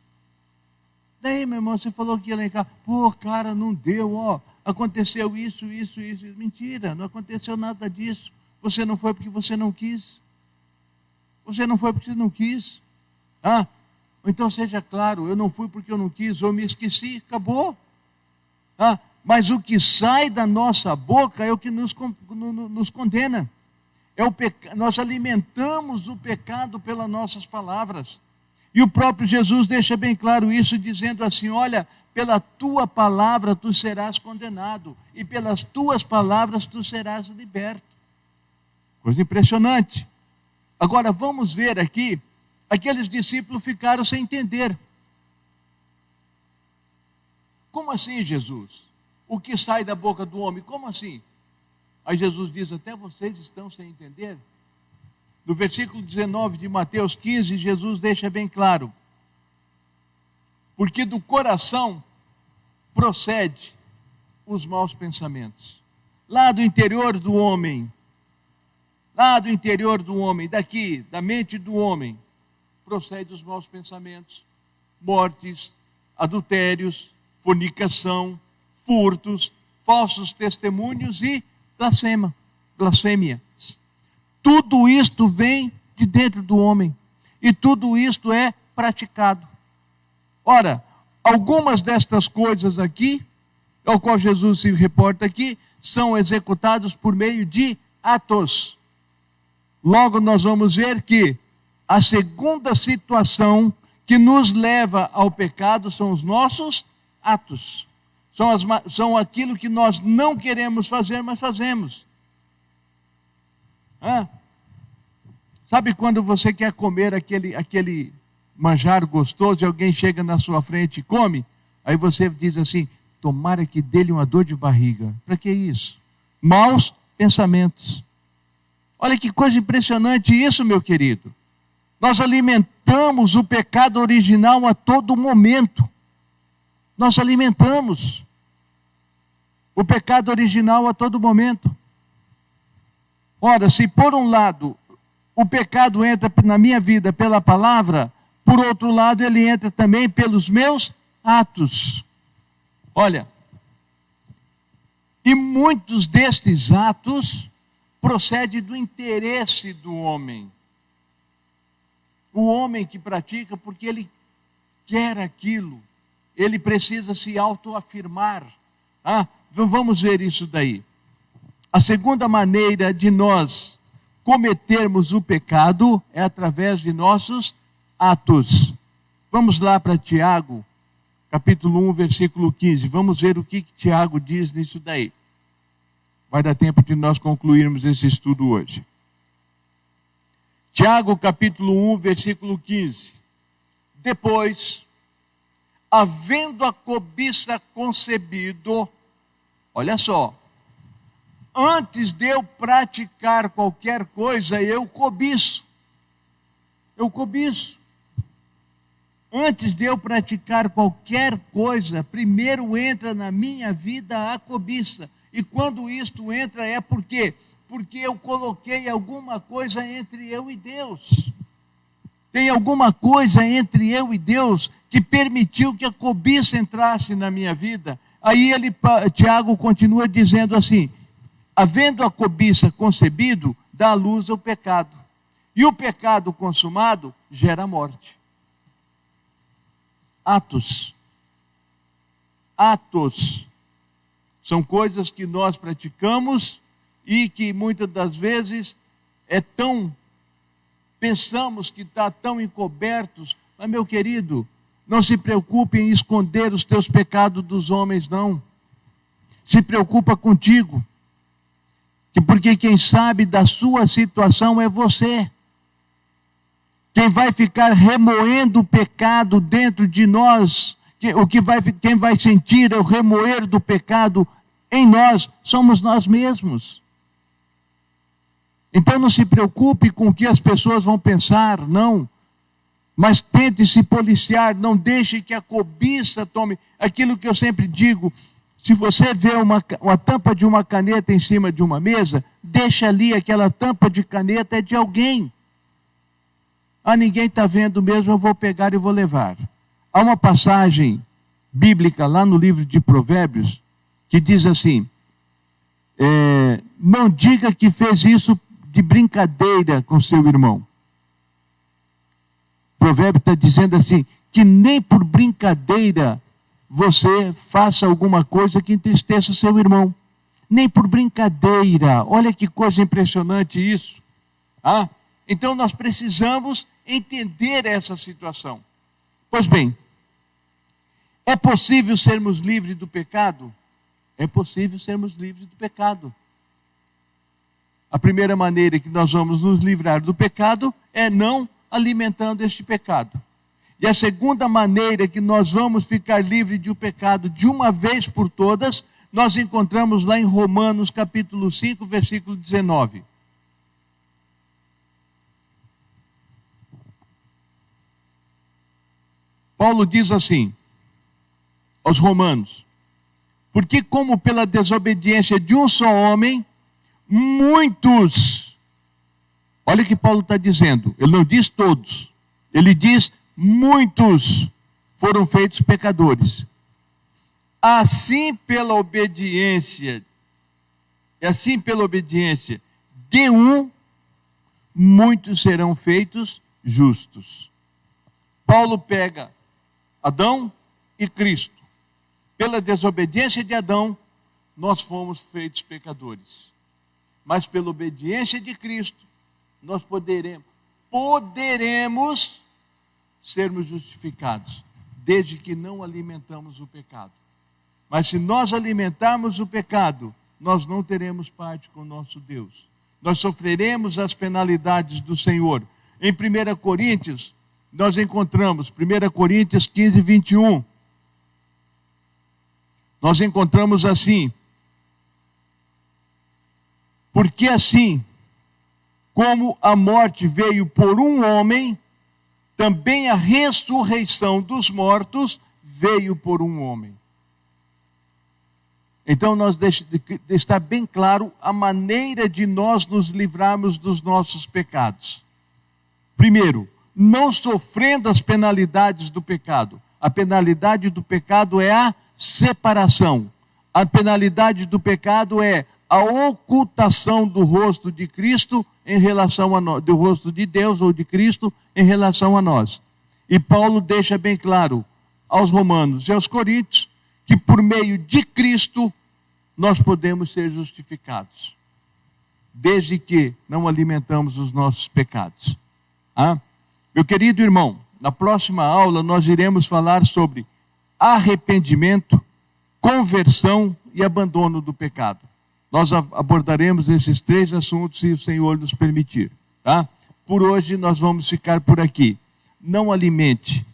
Daí, meu irmão, você falou que ia lá em casa. Pô, cara, não deu, ó. Aconteceu isso. Mentira, não aconteceu nada disso. Você não foi porque você não quis. Você não foi porque você não quis. Então seja claro, eu não fui porque eu não quis, ou me esqueci, acabou. Mas o que sai da nossa boca é o que nos condena. Nós alimentamos o pecado pelas nossas palavras. E o próprio Jesus deixa bem claro isso, dizendo assim: olha, pela tua palavra tu serás condenado, e pelas tuas palavras tu serás liberto. Coisa impressionante. Agora vamos ver aqui, aqueles discípulos ficaram sem entender. Como assim, Jesus? O que sai da boca do homem, como assim? Aí Jesus diz: até vocês estão sem entender? No versículo 19 de Mateus 15, Jesus deixa bem claro: porque do coração procede os maus pensamentos. Lá do interior do homem, daqui, da mente do homem, procede os maus pensamentos, mortes, adultérios, fornicação, furtos, falsos testemunhos e blasfêmia. Tudo isto vem de dentro do homem, e tudo isto é praticado. Ora, algumas destas coisas aqui, ao qual Jesus se reporta aqui, são executados por meio de atos. Logo nós vamos ver que a segunda situação que nos leva ao pecado são os nossos atos. São aquilo que nós não queremos fazer, mas fazemos. Sabe quando você quer comer aquele manjar gostoso e alguém chega na sua frente e come? Aí você diz assim: tomara que dê-lhe uma dor de barriga. Para que isso? Maus pensamentos. Olha que coisa impressionante isso, meu querido. Nós alimentamos o pecado original a todo momento. Nós alimentamos o pecado original a todo momento. Ora, se por um lado o pecado entra na minha vida pela palavra, por outro lado ele entra também pelos meus atos. Olha, e muitos destes atos procedem do interesse do homem. O homem que pratica porque ele quer aquilo, ele precisa se autoafirmar. Vamos ver isso daí. A segunda maneira de nós cometermos o pecado é através de nossos atos. Vamos lá para Tiago, capítulo 1, versículo 15. Vamos ver o que Tiago diz nisso daí. Vai dar tempo de nós concluirmos esse estudo hoje. Tiago, capítulo 1, versículo 15. Depois, havendo a cobiça concebido, olha só, antes de eu praticar qualquer coisa, eu cobiço. Antes de eu praticar qualquer coisa, primeiro entra na minha vida a cobiça. E quando isto entra é por quê? Porque eu coloquei alguma coisa entre eu e Deus. Tem alguma coisa entre eu e Deus que permitiu que a cobiça entrasse na minha vida. Aí Tiago continua dizendo assim: havendo a cobiça concebido, dá à luz ao pecado. E o pecado consumado gera morte. Atos. São coisas que nós praticamos e que muitas das vezes pensamos que está tão encobertos. Mas, meu querido, não se preocupe em esconder os teus pecados dos homens, não. Se preocupa contigo. Porque quem sabe da sua situação é você. Quem vai ficar remoendo o pecado dentro de nós, quem vai sentir o remoer do pecado em nós, somos nós mesmos. Então não se preocupe com o que as pessoas vão pensar, não. Mas tente se policiar, não deixe que a cobiça tome. Aquilo que eu sempre digo: se você vê uma tampa de uma caneta em cima de uma mesa, deixa ali, aquela tampa de caneta é de alguém. Ah, ninguém está vendo mesmo, eu vou pegar e vou levar. Há uma passagem bíblica lá no livro de Provérbios que diz assim: não diga que fez isso de brincadeira com seu irmão. O provérbio está dizendo assim, que nem por brincadeira você faça alguma coisa que entristeça seu irmão. Nem por brincadeira. Olha que coisa impressionante isso. Ah? Então nós precisamos entender essa situação. Pois bem, é possível sermos livres do pecado? É possível sermos livres do pecado. A primeira maneira que nós vamos nos livrar do pecado é não alimentando este pecado. E a segunda maneira que nós vamos ficar livres do pecado de uma vez por todas, nós encontramos lá em Romanos capítulo 5, versículo 19. Paulo diz assim aos romanos: porque como pela desobediência de um só homem, muitos, olha o que Paulo está dizendo, ele não diz todos, ele diz muitos foram feitos pecadores. Assim pela obediência de um, muitos serão feitos justos. Paulo pega Adão e Cristo. Pela desobediência de Adão, nós fomos feitos pecadores. Mas pela obediência de Cristo, nós poderemos sermos justificados, desde que não alimentamos o pecado. Mas se nós alimentarmos o pecado, nós não teremos parte com o nosso Deus. Nós sofreremos as penalidades do Senhor. Em 1 Coríntios, nós encontramos, 1 Coríntios 15, 21. Nós encontramos assim: porque assim, como a morte veio por um homem, também a ressurreição dos mortos veio por um homem. Então nós está bem claro a maneira de nós nos livrarmos dos nossos pecados. Primeiro, não sofrendo as penalidades do pecado. A penalidade do pecado é a separação. A penalidade do pecado é a ocultação do rosto de Cristo em relação a nós, do rosto de Deus ou de Cristo em relação a nós. E Paulo deixa bem claro aos romanos e aos coríntios que por meio de Cristo nós podemos ser justificados, desde que não alimentamos os nossos pecados. Meu querido irmão, na próxima aula nós iremos falar sobre arrependimento, conversão e abandono do pecado. Nós abordaremos esses três assuntos se o Senhor nos permitir. Tá? Por hoje nós vamos ficar por aqui. Não alimente,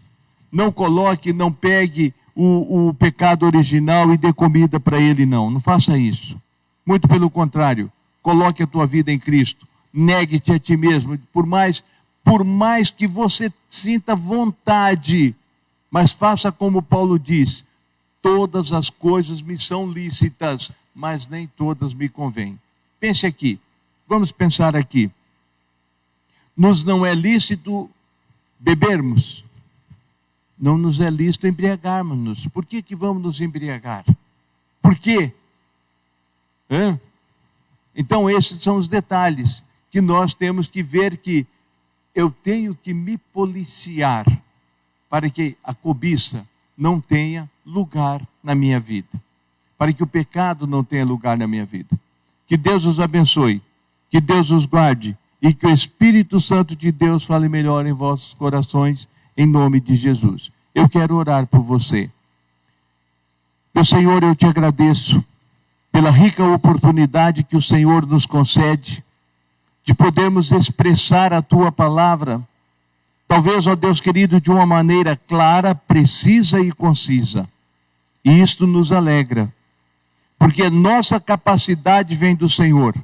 não coloque, não pegue o pecado original e dê comida para ele, não faça isso. Muito pelo contrário, coloque a tua vida em Cristo, negue-te a ti mesmo, por mais que você sinta vontade, mas faça como Paulo diz: todas as coisas me são lícitas, mas nem todas me convêm. Pense aqui, vamos pensar aqui. Nos não é lícito bebermos, não nos é lícito embriagarmos-nos. Por que vamos nos embriagar? Por quê? Então esses são os detalhes que nós temos que ver, que eu tenho que me policiar para que a cobiça não tenha lugar na minha vida, para que o pecado não tenha lugar na minha vida. Que Deus os abençoe, que Deus os guarde e que o Espírito Santo de Deus fale melhor em vossos corações, em nome de Jesus. Eu quero orar por você. Meu Senhor, eu te agradeço pela rica oportunidade que o Senhor nos concede de podermos expressar a tua palavra, talvez, ó Deus querido, de uma maneira clara, precisa e concisa. E isto nos alegra, porque nossa capacidade vem do Senhor.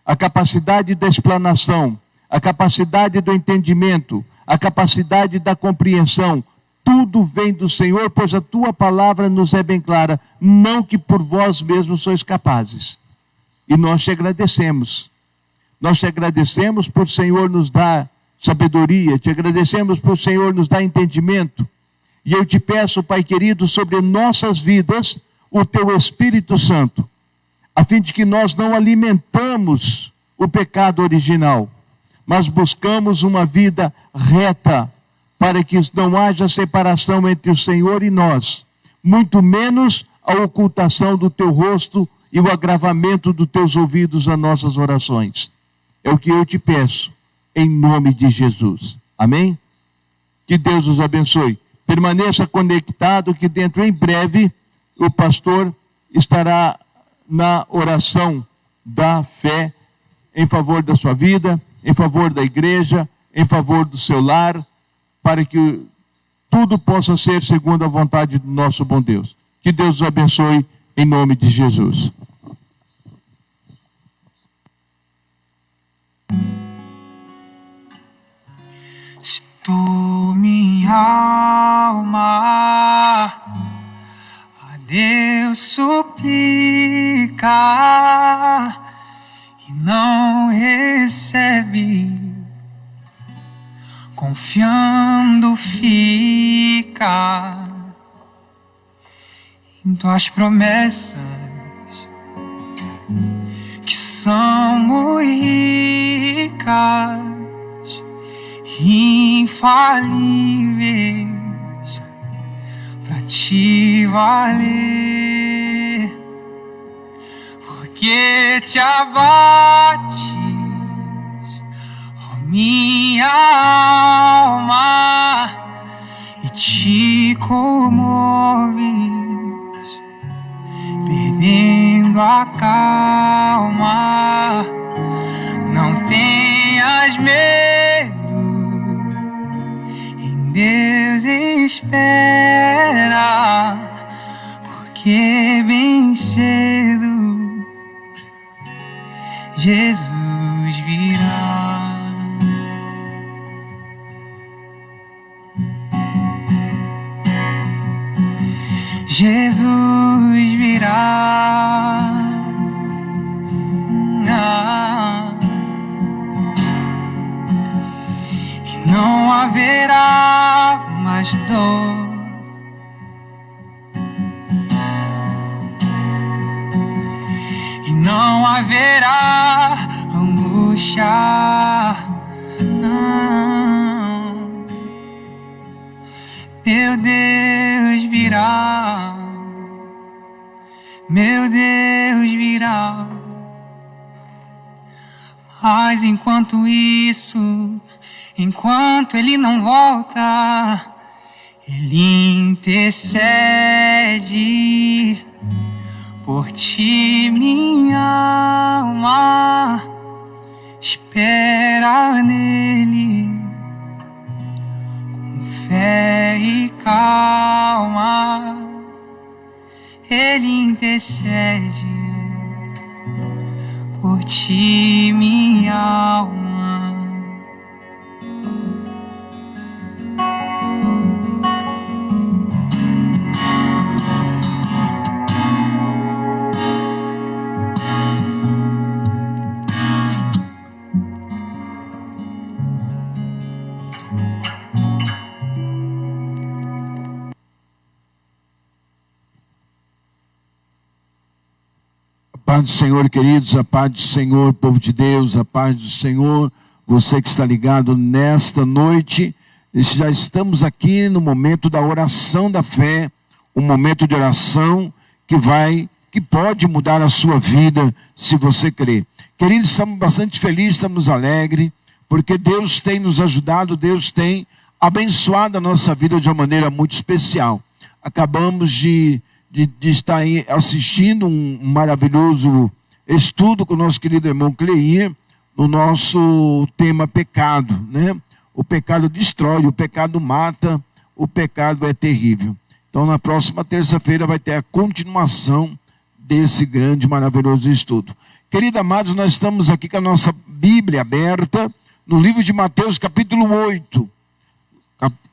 A capacidade da explanação, a capacidade do entendimento, a capacidade da compreensão, tudo vem do Senhor, pois a tua palavra nos é bem clara, não que por vós mesmos sois capazes. E nós te agradecemos. Nós te agradecemos por o Senhor nos dar sabedoria, te agradecemos por o Senhor nos dar entendimento. E eu te peço, Pai querido, sobre nossas vidas, o teu Espírito Santo, a fim de que nós não alimentamos o pecado original, mas buscamos uma vida reta, para que não haja separação entre o Senhor e nós, muito menos a ocultação do teu rosto e o agravamento dos teus ouvidos às nossas orações. É o que eu te peço, em nome de Jesus. Amém? Que Deus os abençoe. Permaneça conectado, que dentro em breve o pastor estará na oração da fé em favor da sua vida, em favor da igreja, em favor do seu lar, para que tudo possa ser segundo a vontade do nosso bom Deus. Que Deus os abençoe em nome de Jesus.
Se tu, minha alma, a Deus suplica e não recebe, confiando fica em tuas promessas, que são muito ricas, infalíveis, pra te valer, porque te abates, ó minha alma, e te comoves, perdendo a calma. Não tenhas medo, em Deus espera, porque bem cedo Jesus virá. Jesus virá. E não haverá mais dor, e não haverá angústia. Não. Meu Deus virá, meu Deus virá. Mas enquanto isso, enquanto Ele não volta, Ele intercede por ti, minha alma. Espera nele com fé e calma. Ele intercede por ti, minha alma.
A paz do Senhor, queridos, a paz do Senhor, povo de Deus, a paz do Senhor, você que está ligado nesta noite. Já estamos aqui no momento da oração da fé, um momento de oração que pode mudar a sua vida, se você crer. Queridos, estamos bastante felizes, estamos alegres, porque Deus tem nos ajudado, Deus tem abençoado a nossa vida de uma maneira muito especial. Acabamos de estar aí assistindo um maravilhoso estudo com o nosso querido irmão Cleir, no nosso tema pecado, né? O pecado destrói, o pecado mata, o pecado é terrível. Então, na próxima terça-feira vai ter a continuação desse grande, maravilhoso estudo. Queridos amados, nós estamos aqui com a nossa Bíblia aberta no livro de Mateus, capítulo 8.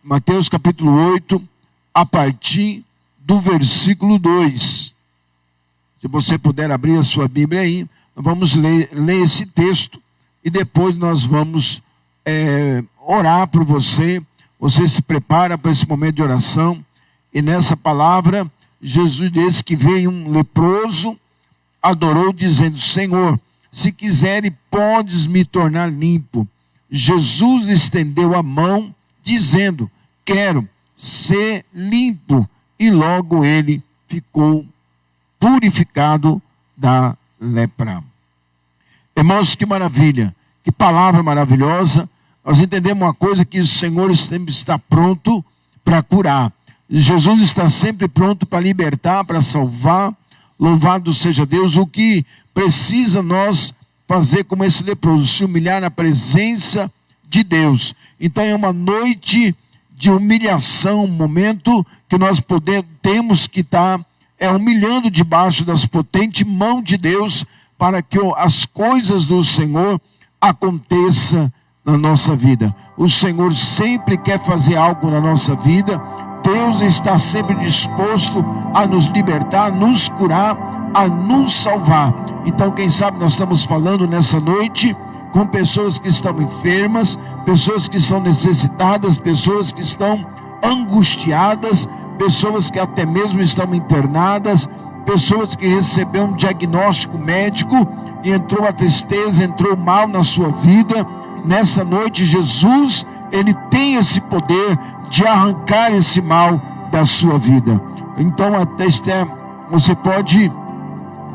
Mateus, capítulo 8, a partir do versículo 2. Se você puder abrir a sua Bíblia aí, nós vamos ler esse texto e depois nós vamos orar por você. Você se prepara para esse momento de oração. E nessa palavra, Jesus disse que veio um leproso, adorou dizendo: Senhor, se quiseres, podes me tornar limpo. Jesus estendeu a mão, dizendo: quero ser limpo. E logo ele ficou purificado da lepra. Irmãos, que maravilha, que palavra maravilhosa. Nós entendemos uma coisa, que o Senhor sempre está pronto para curar. Jesus está sempre pronto para libertar, para salvar. Louvado seja Deus. O que precisa nós fazer como esse leproso? Se humilhar na presença de Deus. Então é uma noite de humilhação, um momento que nós temos que estar humilhando debaixo das potentes mãos de Deus, para que as coisas do Senhor aconteçam na nossa vida. O Senhor sempre quer fazer algo na nossa vida. Deus está sempre disposto a nos libertar, a nos curar, a nos salvar. Então, quem sabe nós estamos falando nessa noite com pessoas que estão enfermas, pessoas que estão necessitadas, pessoas que estão angustiadas, pessoas que até mesmo estão internadas, pessoas que receberam um diagnóstico médico e entrou a tristeza, entrou mal na sua vida. Nessa noite, Jesus, ele tem esse poder de arrancar esse mal da sua vida. Então, até você pode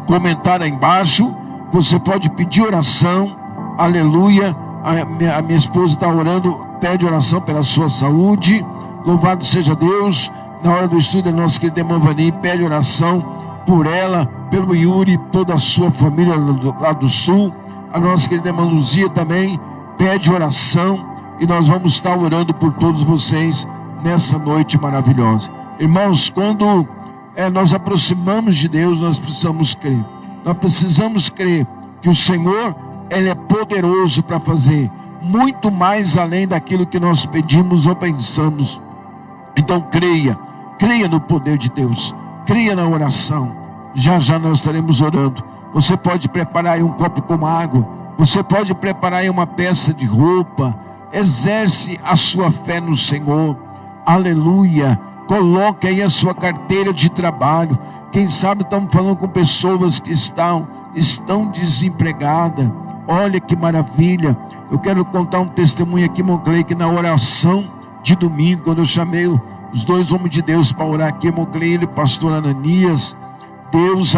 comentar aí embaixo, você pode pedir oração. Aleluia. A minha esposa está orando, pede oração pela sua saúde. Louvado seja Deus. Na hora do estudo, a nossa querida irmã Vani pede oração por ela, pelo Yuri, toda a sua família lá do sul. A nossa querida irmã Luzia também pede oração. E nós vamos estar orando por todos vocês nessa noite maravilhosa. Irmãos, quando nós aproximamos de Deus, nós precisamos crer. Nós precisamos crer que o Senhor, Ele é poderoso para fazer muito mais além daquilo que nós pedimos ou pensamos. Então creia no poder de Deus, creia na oração. Já já nós estaremos orando. Você pode preparar aí um copo com água, você pode preparar aí uma peça de roupa. Exerce a sua fé no Senhor. Aleluia. Coloque aí a sua carteira de trabalho. Quem sabe estamos falando com pessoas que estão desempregadas. Olha que maravilha. Eu quero contar um testemunho aqui, irmão Clay, que na oração de domingo, quando eu chamei os dois homens de Deus para orar aqui, irmão Clay e o pastor Ananias, Deus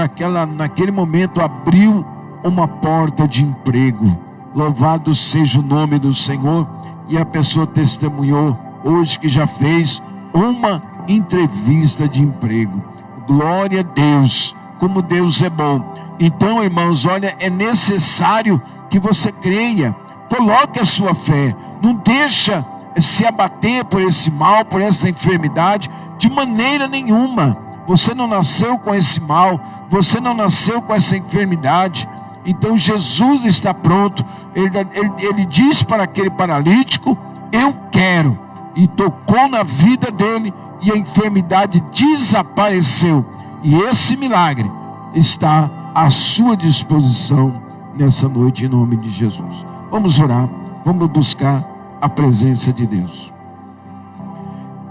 naquele momento abriu uma porta de emprego. Louvado seja o nome do Senhor. E a pessoa testemunhou hoje que já fez uma entrevista de emprego. Glória a Deus, como Deus é bom. Então, irmãos, olha, é necessário que você creia. Coloque a sua fé. Não deixa se abater por esse mal, por essa enfermidade, de maneira nenhuma. Você não nasceu com esse mal, você não nasceu com essa enfermidade. Então Jesus está pronto. Ele diz para aquele paralítico: eu quero. E tocou na vida dele, e a enfermidade desapareceu. E esse milagre está à sua disposição nessa noite, em nome de Jesus. Vamos orar, vamos buscar a presença de Deus.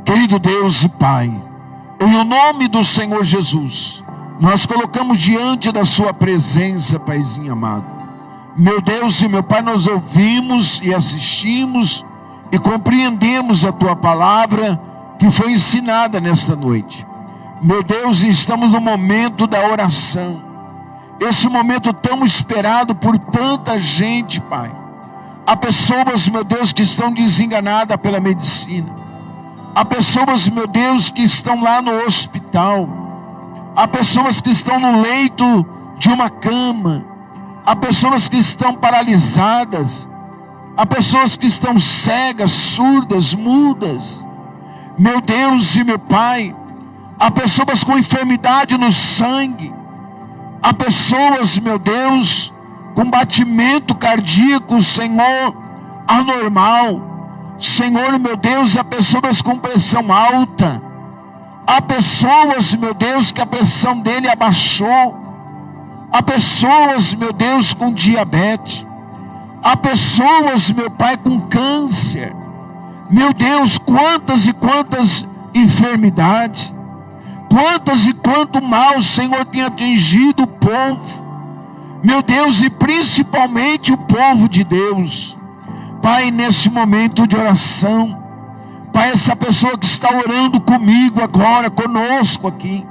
Querido Deus e Pai, em nome do Senhor Jesus, nós colocamos diante da sua presença, Paizinho amado. Meu Deus e meu Pai, nós ouvimos e assistimos e compreendemos a tua palavra que foi ensinada nesta noite. Meu Deus, estamos no momento da oração. Esse momento tão esperado por tanta gente, Pai. Há pessoas, meu Deus, que estão desenganadas pela medicina. Há pessoas, meu Deus, que estão lá no hospital. Há pessoas que estão no leito de uma cama. Há pessoas que estão paralisadas. Há pessoas que estão cegas, surdas, mudas. Meu Deus e meu Pai, há pessoas com enfermidade no sangue. Há pessoas, meu Deus, com batimento cardíaco, Senhor, anormal. Senhor, meu Deus, há pessoas com pressão alta. Há pessoas, meu Deus, que a pressão dele abaixou. Há pessoas, meu Deus, com diabetes. Há pessoas, meu Pai, com câncer. Meu Deus, quantas e quantas enfermidades, quantas e quanto mal, Senhor, tem atingido o povo. Meu Deus, e principalmente o povo de Deus. Pai, nesse momento de oração, Pai, essa pessoa que está orando comigo agora, conosco aqui,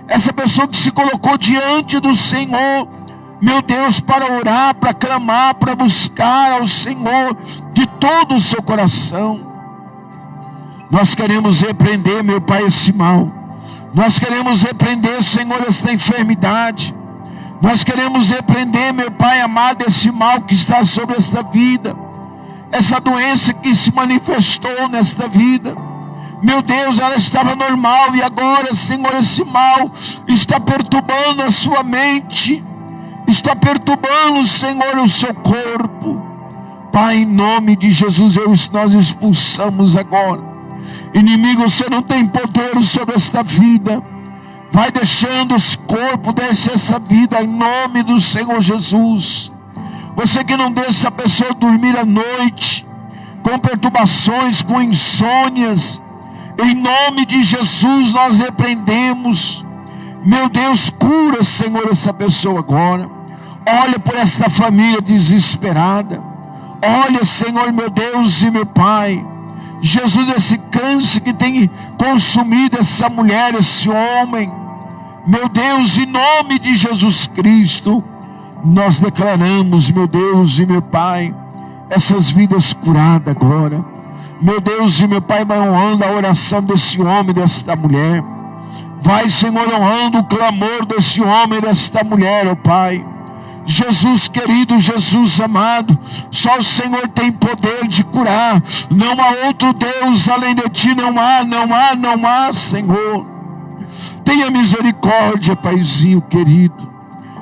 essa pessoa que se colocou diante do Senhor, meu Deus, para orar, para clamar, para buscar ao Senhor de todo o seu coração. Nós queremos repreender, meu Pai, esse mal. Nós queremos repreender, Senhor, esta enfermidade. Nós queremos repreender, meu Pai amado, esse mal que está sobre esta vida, essa doença que se manifestou nesta vida. Meu Deus, ela estava normal e agora, Senhor, esse mal está perturbando a sua mente, está perturbando, Senhor, o seu corpo. Pai, em nome de Jesus, nós expulsamos agora. Inimigo, você não tem poder sobre esta vida. Vai deixando esse corpo, deixa essa vida em nome do Senhor Jesus. Você que não deixa a pessoa dormir à noite, com perturbações, com insônias, em nome de Jesus nós repreendemos. Meu Deus, cura, Senhor, essa pessoa agora. Olha por esta família desesperada. Olha, Senhor, meu Deus e meu Pai, Jesus, esse câncer que tem consumido essa mulher, esse homem. Meu Deus, em nome de Jesus Cristo, nós declaramos, meu Deus e meu Pai, essas vidas curadas agora. Meu Deus e meu Pai, vai honrando a oração desse homem, desta mulher. Vai, Senhor, honrando o clamor desse homem, desta mulher, ó Pai. Jesus querido, Jesus amado, só o Senhor tem poder de curar. Não há outro Deus além de Ti, não há, Senhor. Tenha misericórdia, Paizinho querido.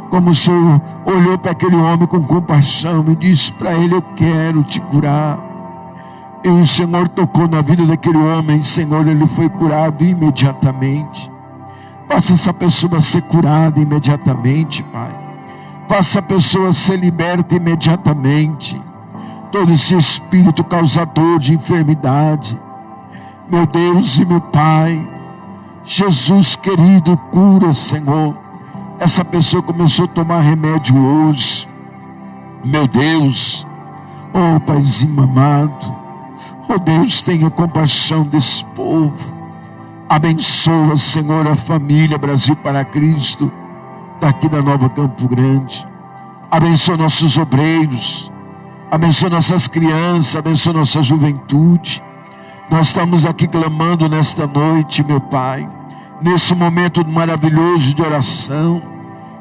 Como o Senhor olhou para aquele homem com compaixão e disse para ele: eu quero te curar. E o Senhor tocou na vida daquele homem, Senhor, ele foi curado imediatamente. Faça essa pessoa ser curada imediatamente, Pai. Faça a pessoa ser liberta imediatamente. Todo esse espírito causador de enfermidade, meu Deus e meu Pai, Jesus querido, cura, Senhor. Essa pessoa começou a tomar remédio hoje, meu Deus. Oh Paizinho amado, oh Deus, tenha compaixão desse povo. Abençoa, Senhor, a família Brasil para Cristo daqui da Nova Campo Grande. Abençoa nossos obreiros, abençoa nossas crianças, abençoa nossa juventude. Nós estamos aqui clamando nesta noite, meu Pai, nesse momento maravilhoso de oração,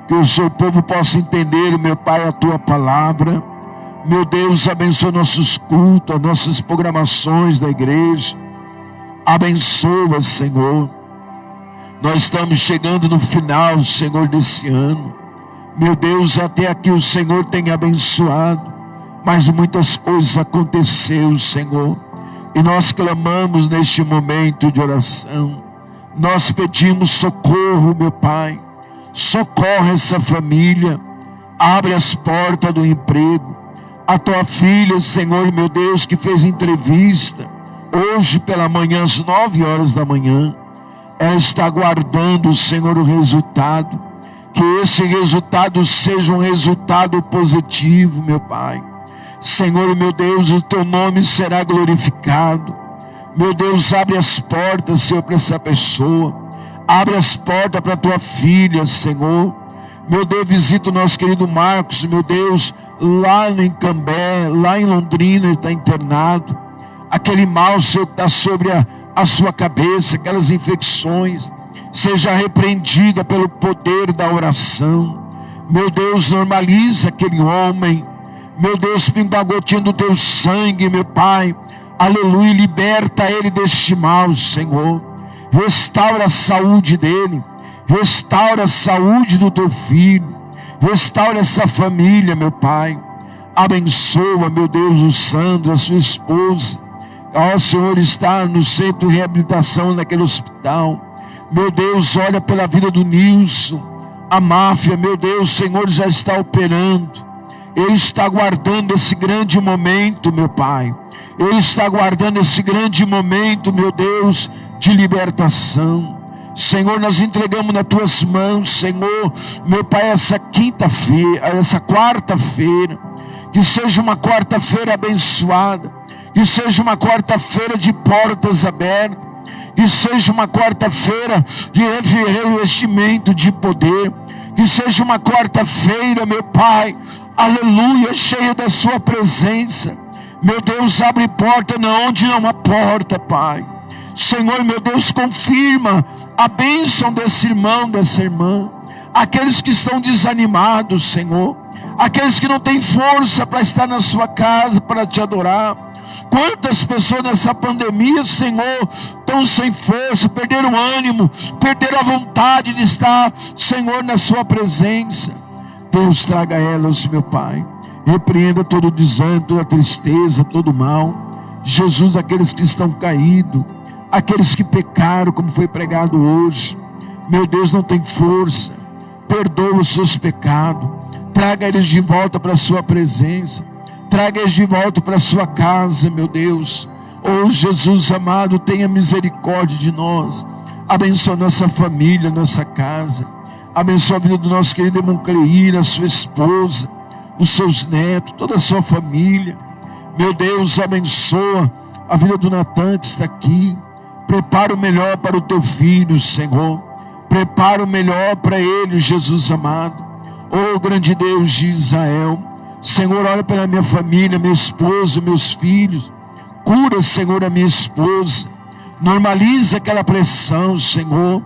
que o seu povo possa entender, meu Pai, a Tua palavra. Meu Deus, abençoa nossos cultos, as nossas programações da igreja. Abençoa, Senhor. Nós estamos chegando no final, Senhor, desse ano. Meu Deus, até aqui o Senhor tem abençoado, mas muitas coisas aconteceram, Senhor. E nós clamamos neste momento de oração. Nós pedimos socorro, meu Pai. Socorre essa família. Abre as portas do emprego. A tua filha, Senhor, meu Deus, que fez entrevista hoje pela manhã, às 9 horas da manhã. Ela está aguardando, Senhor, o resultado. Que esse resultado seja um resultado positivo, meu Pai. Senhor, meu Deus, o Teu nome será glorificado. Meu Deus, abre as portas, Senhor, para essa pessoa. Abre as portas para a Tua filha, Senhor. Meu Deus, visita o nosso querido Marcos, meu Deus, lá no Incambé, lá em Londrina, ele está internado. Aquele mal, Senhor, que está sobre a sua cabeça, aquelas infecções, seja repreendida pelo poder da oração. Meu Deus, normaliza aquele homem. Meu Deus, pinga a gotinha do Teu sangue, meu Pai. Aleluia, liberta ele deste mal, Senhor. Restaura a saúde dele. Restaura a saúde do Teu filho. Restaura essa família, meu Pai. Abençoa, meu Deus, o Sandro, a sua esposa. Ó, Senhor, está no centro de reabilitação naquele hospital. Meu Deus, olha pela vida do Nilson. A máfia, meu Deus, o Senhor já está operando. Ele está aguardando esse grande momento, meu Pai. Ele está aguardando esse grande momento, meu Deus, de libertação. Senhor, nós entregamos nas tuas mãos, Senhor, meu Pai, essa quinta-feira, essa quarta-feira, que seja uma quarta-feira abençoada, que seja uma quarta-feira de portas abertas, que seja uma quarta-feira de revestimento de poder, que seja uma quarta-feira, meu Pai, aleluia, cheia da sua presença. Meu Deus, abre porta onde não há porta, Pai. Senhor, meu Deus, confirma a bênção desse irmão, dessa irmã. Aqueles que estão desanimados, Senhor, aqueles que não têm força para estar na sua casa, para te adorar. Quantas pessoas nessa pandemia, Senhor, estão sem força, perderam ânimo, perderam a vontade de estar, Senhor, na sua presença. Deus, traga elas, meu Pai. Repreenda todo o desânimo, toda a tristeza, todo o mal. Jesus, aqueles que estão caídos, aqueles que pecaram, como foi pregado hoje, meu Deus, não tem força, perdoa os seus pecados, traga eles de volta para a sua presença, traga eles de volta para a sua casa, meu Deus. Oh Jesus amado, tenha misericórdia de nós, abençoa nossa família, nossa casa, abençoa a vida do nosso querido irmão Cleir, a sua esposa, os seus netos, toda a sua família. Meu Deus, abençoa a vida do Natan que está aqui. Prepara o melhor para o teu filho, Senhor. Prepara o melhor para ele, Jesus amado. Oh grande Deus de Israel, Senhor, olha pela minha família, minha esposa, meus filhos. Cura, Senhor, a minha esposa. Normaliza aquela pressão, Senhor.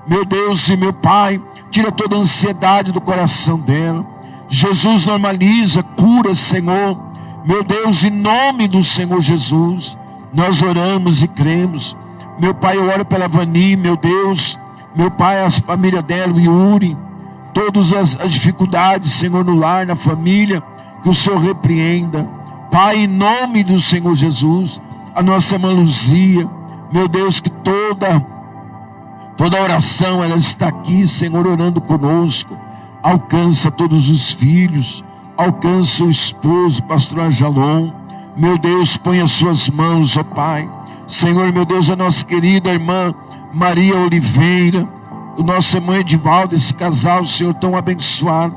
Meu Deus e meu Pai, tira toda a ansiedade do coração dela. Jesus, normaliza, cura, Senhor. Meu Deus, em nome do Senhor Jesus, nós oramos e cremos. Meu Pai, eu oro pela Vani, meu Deus, meu Pai, a família dela, o Yuri, todas as dificuldades, Senhor, no lar, na família, que o Senhor repreenda. Pai, em nome do Senhor Jesus, a nossa irmã Luzia, meu Deus, que toda oração, ela está aqui, Senhor, orando conosco. Alcança todos os filhos, alcança o esposo, pastor Ajalon. Meu Deus, põe as suas mãos, ó Pai. Senhor, meu Deus, a nossa querida irmã Maria Oliveira, o nosso irmão Edivaldo, esse casal, Senhor, tão abençoado.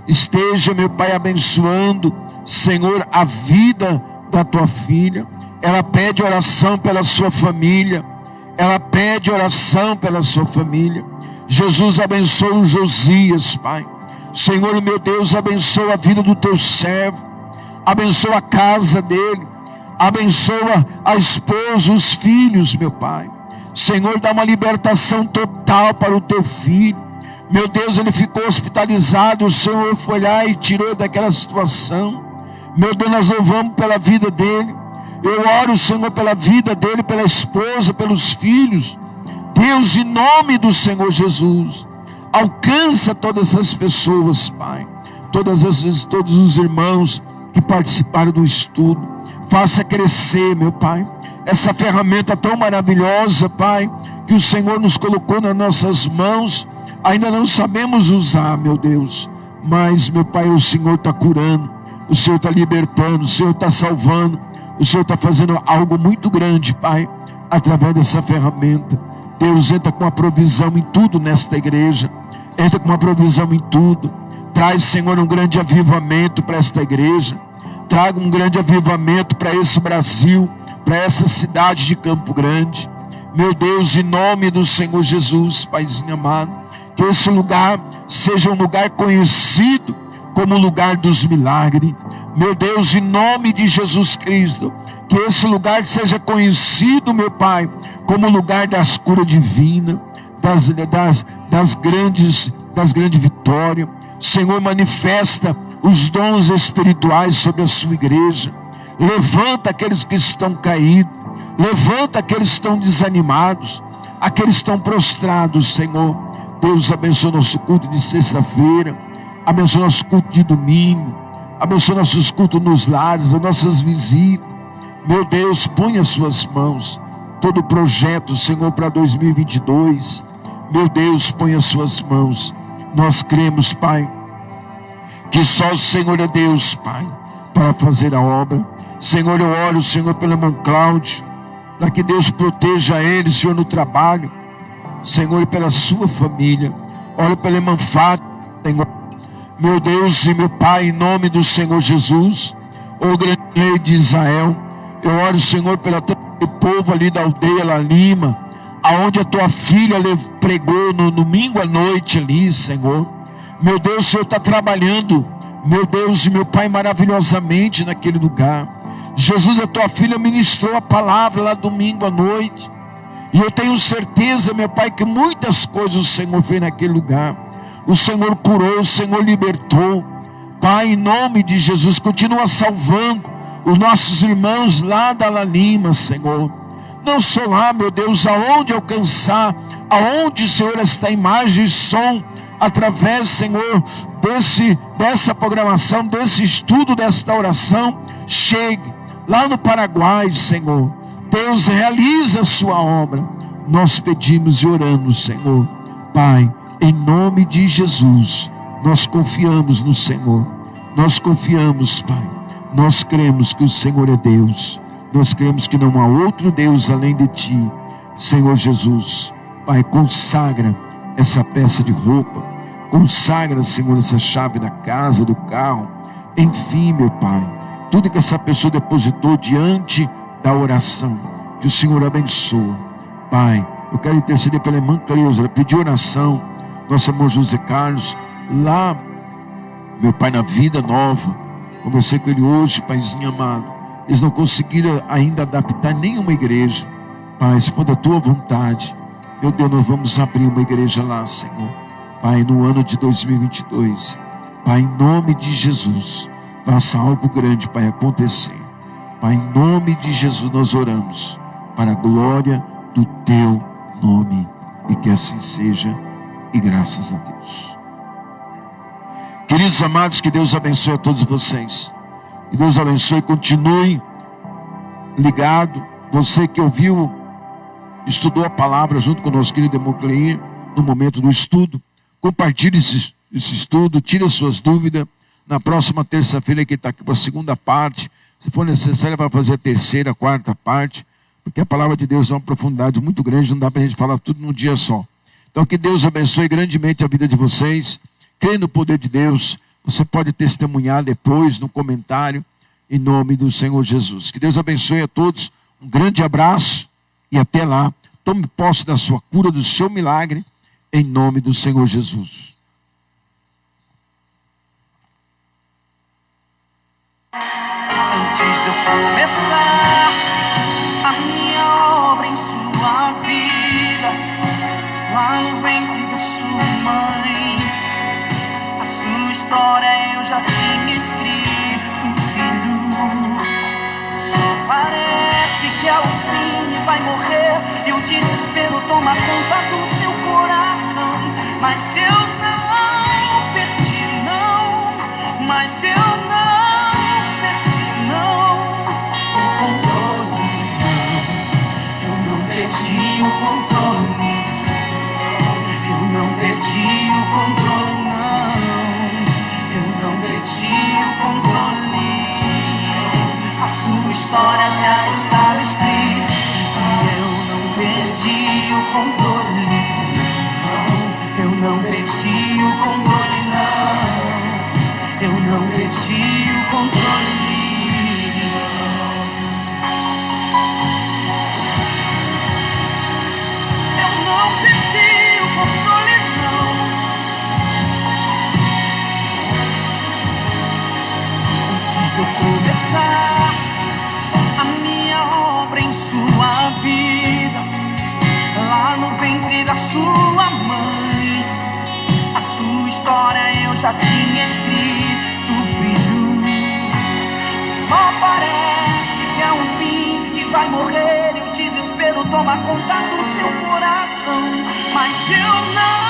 Esteja, meu Pai, abençoando, Senhor, a vida da tua filha. Ela pede oração pela sua família. Ela pede oração pela sua família. Jesus, abençoa o Josias, Pai. Senhor, meu Deus, abençoa a vida do teu servo. Abençoa a casa dele. Abençoa a esposa, os filhos, meu Pai. Senhor, dá uma libertação total para o teu filho. Meu Deus, ele ficou hospitalizado. O Senhor foi lá e tirou daquela situação. Meu Deus, nós louvamos pela vida dele. Eu oro, Senhor, pela vida dele, pela esposa, pelos filhos. Deus, em nome do Senhor Jesus, alcança todas essas pessoas, Pai. Todos os irmãos que participaram do estudo. Faça crescer, meu Pai, essa ferramenta tão maravilhosa, Pai, que o Senhor nos colocou nas nossas mãos. Ainda não sabemos usar, meu Deus, mas, meu Pai, o Senhor está curando, o Senhor está libertando, o Senhor está salvando, o Senhor está fazendo algo muito grande, Pai, através dessa ferramenta. Deus, entra com a provisão em tudo nesta igreja, entra com uma provisão em tudo. Traz, Senhor, um grande avivamento para esta igreja. Traga um grande avivamento para esse Brasil, para essa cidade de Campo Grande. Meu Deus, em nome do Senhor Jesus, Paizinho amado, que esse lugar seja um lugar conhecido como o lugar dos milagres. Meu Deus, em nome de Jesus Cristo, que esse lugar seja conhecido, meu Pai, como o lugar das curas divinas, das grandes vitórias. Senhor, manifesta os dons espirituais sobre a sua igreja. Levanta aqueles que estão caídos, levanta aqueles que estão desanimados, aqueles que estão prostrados, Senhor. Deus, abençoa nosso culto de sexta-feira, abençoa nosso culto de domingo, abençoa nossos cultos nos lares, as nossas visitas. Meu Deus, põe as suas mãos, todo o projeto, Senhor, para 2022, meu Deus, põe as suas mãos. Nós cremos, Pai, que só o Senhor é Deus, Pai, para fazer a obra. Senhor, eu oro, Senhor, pelo irmão Cláudio, para que Deus proteja ele, Senhor, no trabalho, Senhor, e pela sua família. Oro pela irmã Fátima, Senhor, meu Deus e meu Pai, em nome do Senhor Jesus, o grande rei de Israel. Eu oro, Senhor, pelo povo ali da aldeia La Lima, aonde a tua filha pregou no domingo à noite ali, Senhor. Meu Deus, o Senhor está trabalhando, meu Deus e meu Pai, maravilhosamente naquele lugar. Jesus, a tua filha ministrou a palavra lá domingo à noite, e eu tenho certeza, meu Pai, que muitas coisas o Senhor fez naquele lugar. O Senhor curou, o Senhor libertou. Pai, em nome de Jesus, continua salvando os nossos irmãos lá da La Lima, Senhor. Não só lá, meu Deus, aonde alcançar, aonde, Senhor, esta imagem e som, através, Senhor, dessa programação, desse estudo, desta oração, chegue lá no Paraguai, Senhor. Deus, realiza a sua obra. Nós pedimos e oramos, Senhor. Pai, em nome de Jesus, nós confiamos no Senhor. Nós confiamos, Pai. Nós cremos que o Senhor é Deus. Nós cremos que não há outro Deus além de Ti, Senhor Jesus. Pai, consagra essa peça de roupa. Consagra, Senhor, essa chave da casa, do carro. Enfim, meu Pai, tudo que essa pessoa depositou diante da oração, que o Senhor abençoa. Pai, eu quero interceder pela irmã Cleusa. Ela pediu oração. Nosso irmão José Carlos, lá, meu Pai, na Vida Nova. Conversei com ele hoje, Paizinho amado. Eles não conseguiram ainda adaptar nenhuma igreja. Pai, se for da tua vontade, meu Deus, nós vamos abrir uma igreja lá, Senhor. Pai, no ano de 2022. Pai, em nome de Jesus, faça algo grande, Pai, acontecer. Pai, em nome de Jesus nós oramos, para a glória do teu nome. E que assim seja, e graças a Deus. Queridos amados, que Deus abençoe a todos vocês. Que Deus abençoe e continue ligado. Você que ouviu, estudou a palavra junto com o nosso querido irmão Cleir, no momento do estudo, compartilhe esse estudo, tire as suas dúvidas. Na próxima terça-feira, que está aqui para a segunda parte, se for necessário, vai fazer a terceira, a quarta parte, porque a palavra de Deus é uma profundidade muito grande, não dá para a gente falar tudo num dia só. Então, que Deus abençoe grandemente a vida de vocês. Creia no poder de Deus. Você pode testemunhar depois no comentário, em nome do Senhor Jesus. Que Deus abençoe a todos. Um grande abraço e até lá. Tome posse da sua cura, do seu milagre, em nome do Senhor Jesus.
Antes de eu começar a minha obra em sua vida, lá no ventre da sua mãe, a sua história eu já tinha escrito, filho. Só parece que é o fim e vai morrer, e o desespero toma conta do seu coração. Mas eu não perdi, não. Mas eu não perdi, não. O controle, não. Eu não perdi o controle. Eu não perdi o controle, não. Eu não perdi o controle. A sua história já estava escrita. Eu não perdi o controle, não. Eu não perdi o controle, não. Eu não perdi o controle. Eu não perdi o controle, não. Antes de eu começar a minha obra em sua vida, lá no ventre da sua mãe, a sua história eu já tinha escrito, filho. Só parece que é um fim e vai morrer, e o desespero toma conta do seu coração. Mas eu não